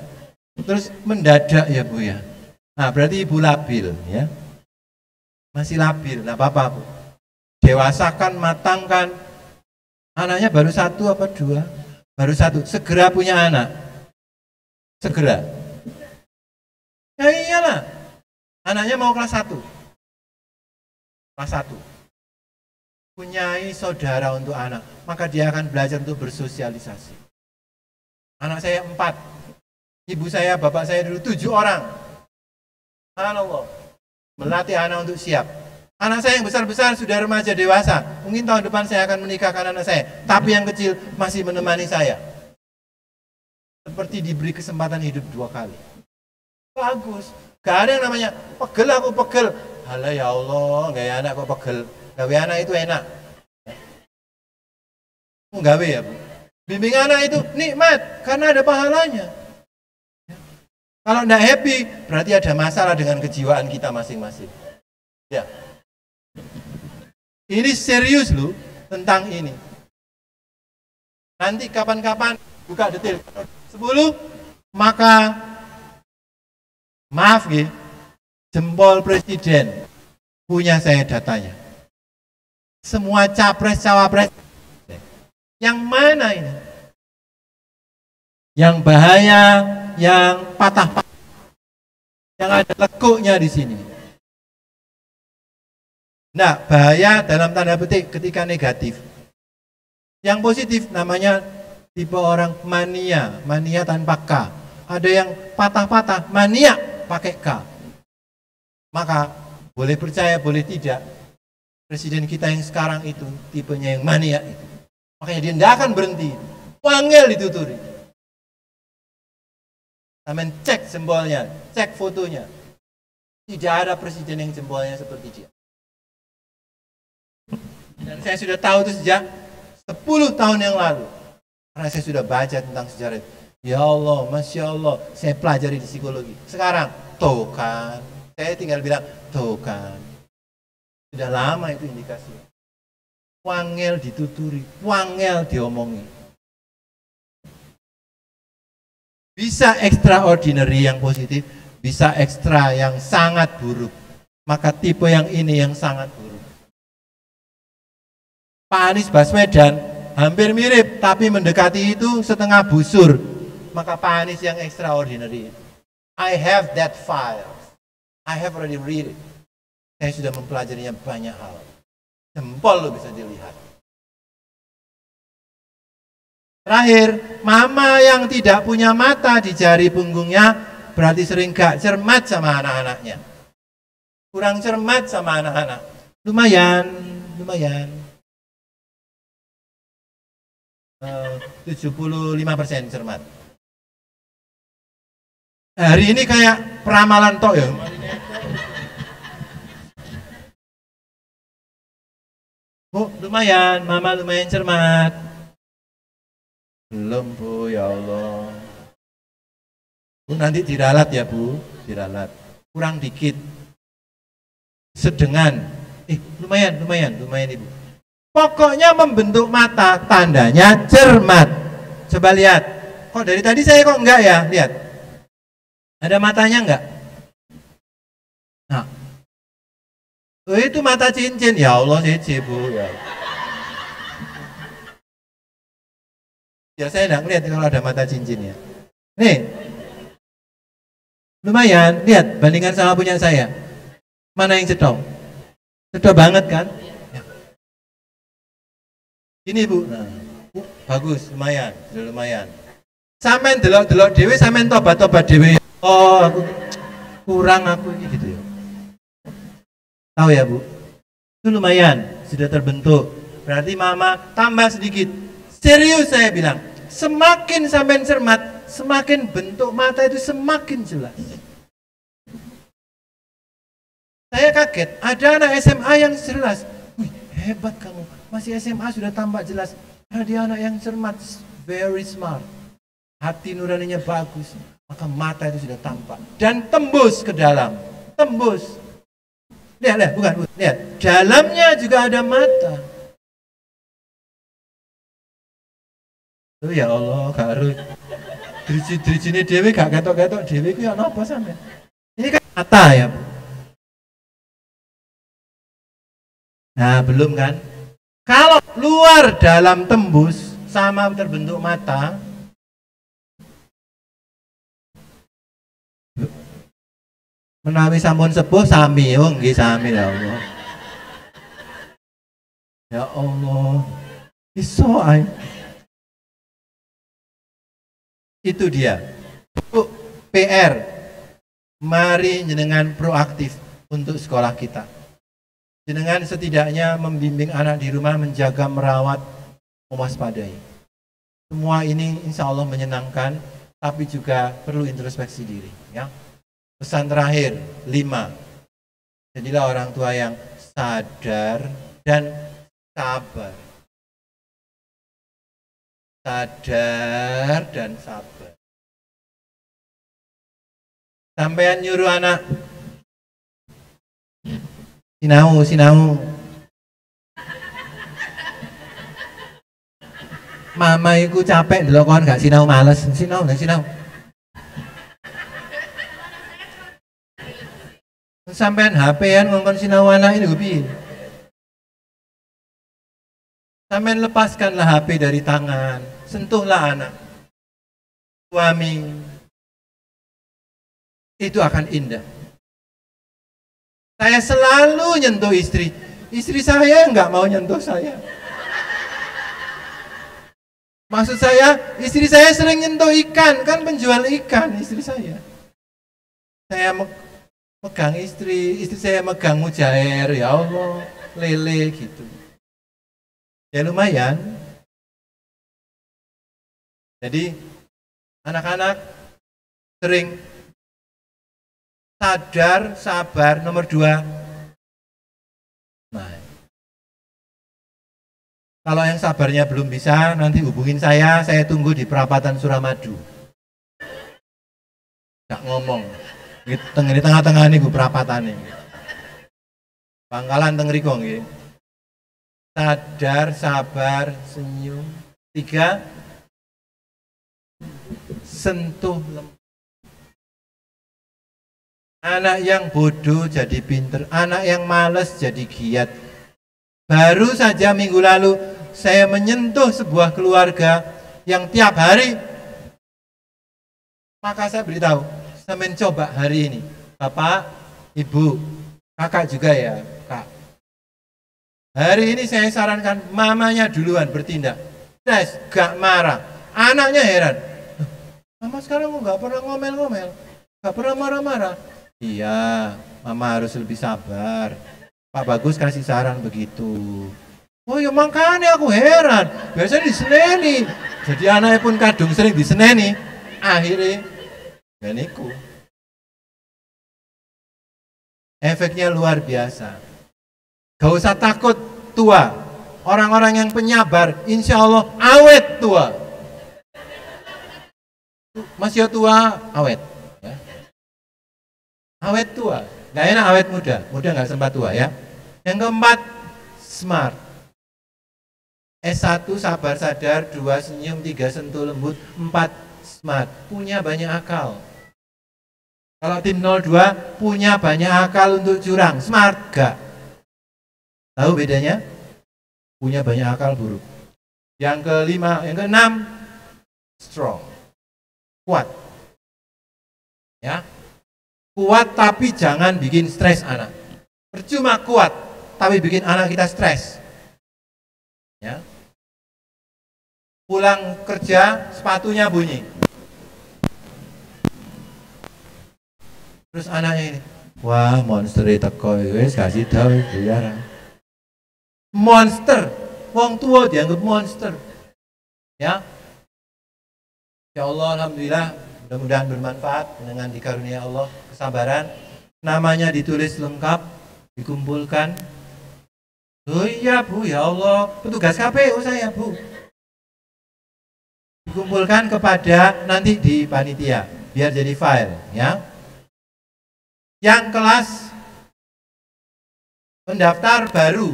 Terus mendadak ya, Bu ya. Nah, berarti ibu labil ya. Masih labil, enggak apa-apa, Bu. Dewasakan, matangkan. Anaknya baru 1 apa 2? Baru 1. Segera punya anak. Segera. Ya iyalah. Anaknya mau kelas 1. Kelas 1. Punyai saudara untuk anak. Maka dia akan belajar untuk bersosialisasi. Anak saya 4. Ibu saya, bapak saya dulu 7 orang. Subhanallah. Melatih anak untuk siap. Anak saya yang besar-besar sudah remaja dewasa. Mungkin tahun depan saya akan menikahkan anak saya. Tapi yang kecil masih menemani saya. Seperti diberi kesempatan hidup 2 kali. Bagus. Gak ada yang namanya, pegel aku pegel. Halah ya Allah, gaya anak kok pegel. Gawe anak itu enak. Gawe ya, Bu. Bimbing anak itu nikmat, karena ada pahalanya. Kalau enggak happy, berarti ada masalah dengan kejiwaan kita masing-masing. Ya. Ini serius loh tentang ini. Nanti kapan-kapan buka detail 10, maka maaf ya, jempol presiden punya saya datanya. Semua capres cawapres yang mana ini? Yang bahaya, yang patah-patah, yang ada lekuknya di sini. Nah, bahaya dalam tanda petik ketika negatif. Yang positif namanya tipe orang mania, mania tanpa K. Ada yang patah-patah, mania pakai K. Maka boleh percaya, boleh tidak, presiden kita yang sekarang itu tipenya yang mania itu. Makanya dia tidak akan berhenti, panggil dituturi. Amin, cek jempolnya, cek fotonya. Tidak ada presiden yang jempolnya seperti dia. Dan saya sudah tahu itu sejak 10 tahun yang lalu. Karena saya sudah baca tentang sejarah itu. Ya Allah, Masya Allah, saya pelajari di psikologi. Sekarang, tuh kan. Saya tinggal bilang, tuh kan. Sudah lama itu indikasi. Wangel dituturi, wangel diomongi. Bisa extraordinary yang positif, bisa ekstra yang sangat buruk. Maka tipe yang ini yang sangat buruk. Pak Anies Baswedan hampir mirip, tapi mendekati itu setengah busur. Maka Pak Anies yang extraordinary. I have that file. I have already read it. Saya sudah mempelajarinya banyak hal. Jempol lo bisa dilihat. Terakhir, mama yang tidak punya mata di jari punggungnya berarti sering gak cermat sama anak-anaknya. Kurang cermat sama anak-anak. Lumayan. 75% cermat. Hari ini kayak peramalan tok ya. Bu, lumayan, mama lumayan cermat. Belum, Bu, ya Allah. Bu, nanti diralat ya, Bu, diralat. Kurang dikit. Sedengan. Lumayan Ibu. Pokoknya membentuk mata, tandanya cermat. Coba lihat. Kok dari tadi saya kok enggak ya? Lihat. Ada matanya enggak? Nah. Itu mata cincin. Ya Allah, cici, Bu. Ya saya enggak lihat kalau ada mata cincinnya. Nih. Lumayan. Lihat, bandingkan sama punya saya. Mana yang cedok? Cedok banget kan? Ini Bu, nah, bagus, lumayan, sudah lumayan. Sampean delok-delok dhewe, sampean tobat-tobat dhewe. Oh, aku kurang aku ini gitu ya. Tahu ya Bu? Itu lumayan, sudah terbentuk. Berarti mama tambah sedikit. Serius saya bilang, semakin sampean cermat, semakin bentuk mata itu semakin jelas. Saya kaget, ada anak SMA yang jelas. Wih, hebat kamu, masih SMA sudah tampak jelas. Karena dia anak yang cermat, very smart. Hati nuraninya bagus, maka mata itu sudah tampak. Dan tembus ke dalam, tembus. Lihat, bukan, lihat. Dalamnya juga ada mata. Oh ya Allah, gak harus. Driji ini dewe gak ketok-ketok dewe itu ya apa sampe? Ini kan mata ya Bu. Nah belum kan? Kalau luar dalam tembus sama terbentuk mata, menawi sampun sepuh sami, nggih sami ya Allah. Ya Allah, iso ae. Itu dia. PR. Mari jenengan proaktif untuk sekolah kita. Jenengan setidaknya membimbing anak di rumah, menjaga, merawat, mewaspadai. Semua ini insya Allah menyenangkan, tapi juga perlu introspeksi diri. Ya. Pesan terakhir, 5. Jadilah orang tua yang sadar dan sabar. Sadar dan sabar. Sampean nyuruh anak sinau. Mama iku capek ndelok kon gak sinau, males. Sinau. Sampean HP-an ngongkon sinau anak ini piye? Sampean lepaskanlah HP dari tangan, sentuhlah anak. Suami, itu akan indah. Saya selalu nyentuh istri. Istri saya nggak mau nyentuh saya. Maksud saya, istri saya sering nyentuh ikan, kan penjual ikan istri saya. Saya megang istri saya megang mujair, ya Allah, lele gitu. Ya lumayan. Jadi anak-anak sering sadar, sabar, nomor 2. Nah, kalau yang sabarnya belum bisa, nanti hubungin saya tunggu di perapatan Suramadu. Gak ngomong, di tengah-tengah ini gue perapatan ini. Pangkalan tengriko nggih. Sadar, sabar, senyum. 3, sentuh lembut. Anak yang bodoh jadi pinter, anak yang malas jadi giat. Baru saja minggu lalu saya menyentuh sebuah keluarga yang tiap hari, maka saya beritahu, saya mencoba hari ini. Bapak, Ibu, Kakak juga ya, Kak. Hari ini saya sarankan mamanya duluan bertindak. Des, gak marah. Anaknya heran. Mama sekarang gak pernah ngomel-ngomel, gak pernah marah-marah. Iya, mama harus lebih sabar. Pak Bagus kasih saran begitu. Oh ya makanya aku heran. Biasanya diseneni. Jadi anaknya pun kadung sering diseneni. Akhirnya, ya niku. Efeknya luar biasa. Gak usah takut tua. Orang-orang yang penyabar, insya Allah awet tua. Masih tua, awet. Ya. Awet tua. Gak enak awet muda. Muda gak sempat tua ya. Yang keempat, smart. S1 sabar sadar, 2 senyum, 3 sentuh lembut, 4 smart. Punya banyak akal. Kalau tim 02 punya banyak akal untuk curang. Smart gak? Tahu bedanya? Punya banyak akal buruk. Yang kelima, yang keenam, strong. Kuat. Ya. Kuat tapi jangan bikin stres anak. Percuma kuat tapi bikin anak kita stres. Ya. Pulang kerja sepatunya bunyi. Terus anaknya ini, wah monster teko wis kasih tahu biar. Monster, wong tua dianggap monster. Ya. Ya Allah, alhamdulillah, mudah-mudahan bermanfaat dengan dikarunia Allah kesabaran. Namanya ditulis lengkap, dikumpulkan. Oh iya Bu, ya Allah, petugas KPU saya Bu. Dikumpulkan kepada nanti di panitia, biar jadi file, ya. Yang kelas pendaftar baru,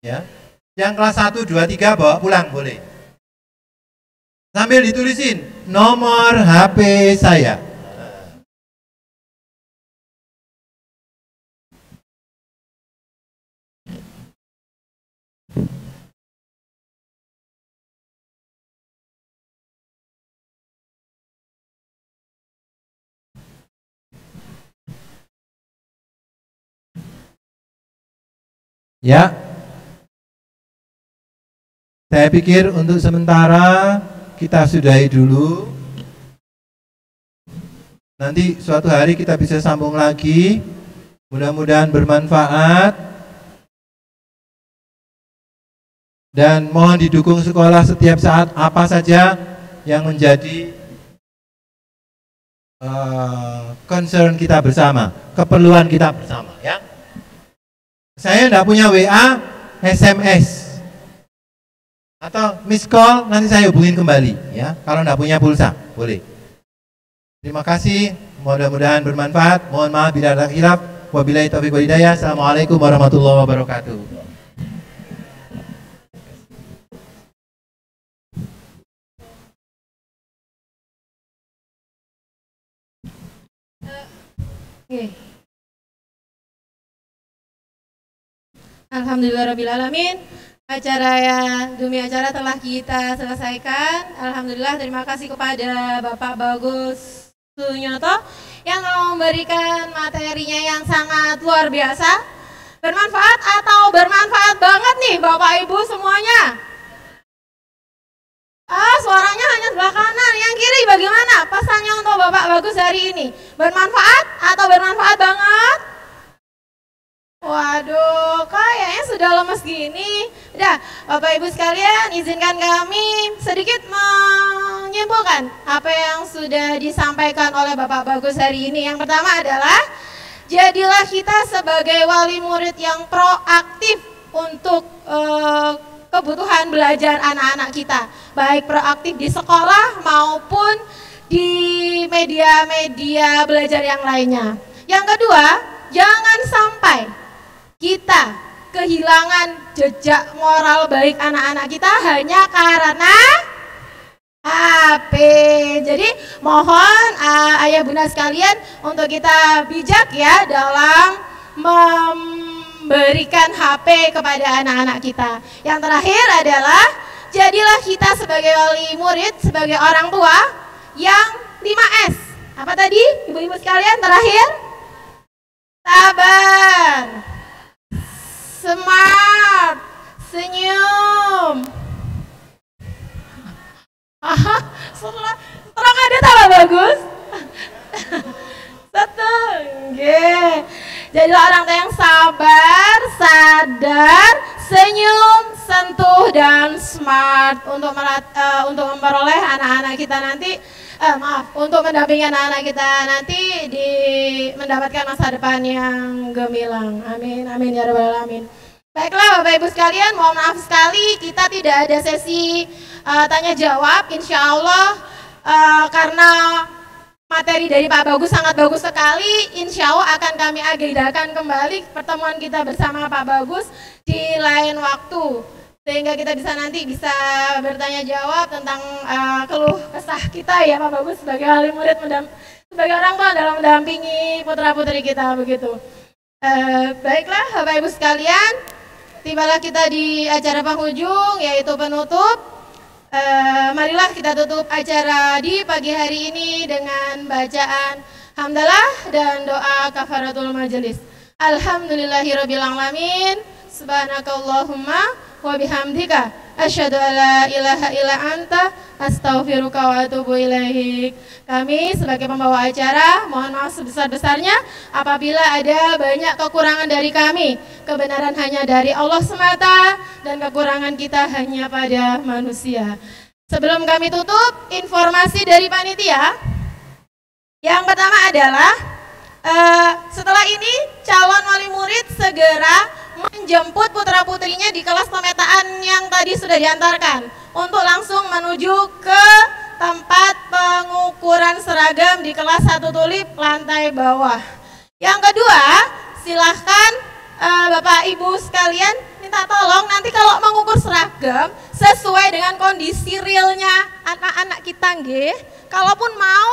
ya. Yang kelas 1, 2, 3 bawa pulang boleh. Sambil ditulisin nomor HP saya. Ya, saya pikir untuk sementara kita sudahi dulu. Nanti suatu hari kita bisa sambung lagi. Mudah-mudahan bermanfaat. Dan mohon didukung sekolah setiap saat apa saja yang menjadi concern kita bersama, keperluan kita bersama, ya. Saya tidak punya WA, SMS atau miss call, nanti saya hubungin kembali, ya. Kalau tidak punya pulsa, boleh. Terima kasih, mudah-mudahan bermanfaat. Mohon maaf bila ada khilaf. Wabillahi taufiq wal hidayah. Assalamualaikum warahmatullahi wabarakatuh. Alhamdulillahirrabbilalamin. Demi acara telah kita selesaikan. Alhamdulillah, terima kasih kepada Bapak Bagus Sunyoto yang telah memberikan materinya yang sangat luar biasa. Bermanfaat atau bermanfaat banget nih Bapak Ibu semuanya? Suaranya hanya sebelah kanan, yang kiri bagaimana? Pesannya untuk Bapak Bagus hari ini, bermanfaat atau bermanfaat banget? Waduh, kayaknya sudah lemes gini. Udah, Bapak Ibu sekalian, izinkan kami sedikit menyimpulkan apa yang sudah disampaikan oleh Bapak Bagus hari ini. Yang pertama adalah, jadilah kita sebagai wali murid yang proaktif untuk kebutuhan belajar anak-anak kita. Baik proaktif di sekolah maupun di media-media belajar yang lainnya. Yang kedua, jangan sampai kita kehilangan jejak moral baik anak-anak kita hanya karena HP. Jadi mohon ayah bunda sekalian untuk kita bijak ya dalam memberikan HP kepada anak-anak kita. Yang terakhir adalah jadilah kita sebagai wali murid, sebagai orang tua yang 5S. Apa tadi ibu-ibu sekalian terakhir? Sabar, smart, senyum. Setelah ada tambah bagus. Satu, jadilah orang tua yang sabar, sadar, senyum, sentuh, dan smart untuk memperoleh anak-anak kita nanti. Untuk mendampingi anak-anak kita nanti mendapatkan masa depan yang gemilang. Amin, amin ya rabbal alamin. Baiklah Bapak Ibu sekalian, mohon maaf sekali kita tidak ada sesi tanya jawab. Insya Allah karena materi dari Pak Bagus sangat bagus sekali, insya Allah akan kami agendakan kembali pertemuan kita bersama Pak Bagus di lain waktu. Sehingga kita nanti bisa bertanya jawab tentang keluh kesah kita ya Pak Bagus sebagai wali murid, sebagai orang tua dalam mendampingi putra-putri kita begitu. Baiklah Bapak Ibu sekalian, tibalah kita di acara penghujung yaitu penutup. Marilah kita tutup acara di pagi hari ini dengan bacaan hamdalah dan doa kafaratul majelis. Alhamdulillahirabbil alamin. Subhanakallahumma wa bihamdika asyhadu an la ilaha illa anta astaghfiruka wa atubu ilaik. Kami sebagai pembawa acara mohon maaf sebesar-besarnya apabila ada banyak kekurangan dari kami. Kebenaran hanya dari Allah semata dan kekurangan kita hanya pada manusia. Sebelum kami tutup, informasi dari panitia. Yang pertama adalah setelah ini calon wali murid segera menjemput putra-putrinya di kelas pemetaan yang tadi sudah diantarkan untuk langsung menuju ke tempat pengukuran seragam di kelas 1 Tulip lantai bawah. Yang kedua, silahkan Bapak Ibu sekalian minta tolong nanti kalau mengukur seragam sesuai dengan kondisi realnya anak-anak kita nggih. Kalaupun mau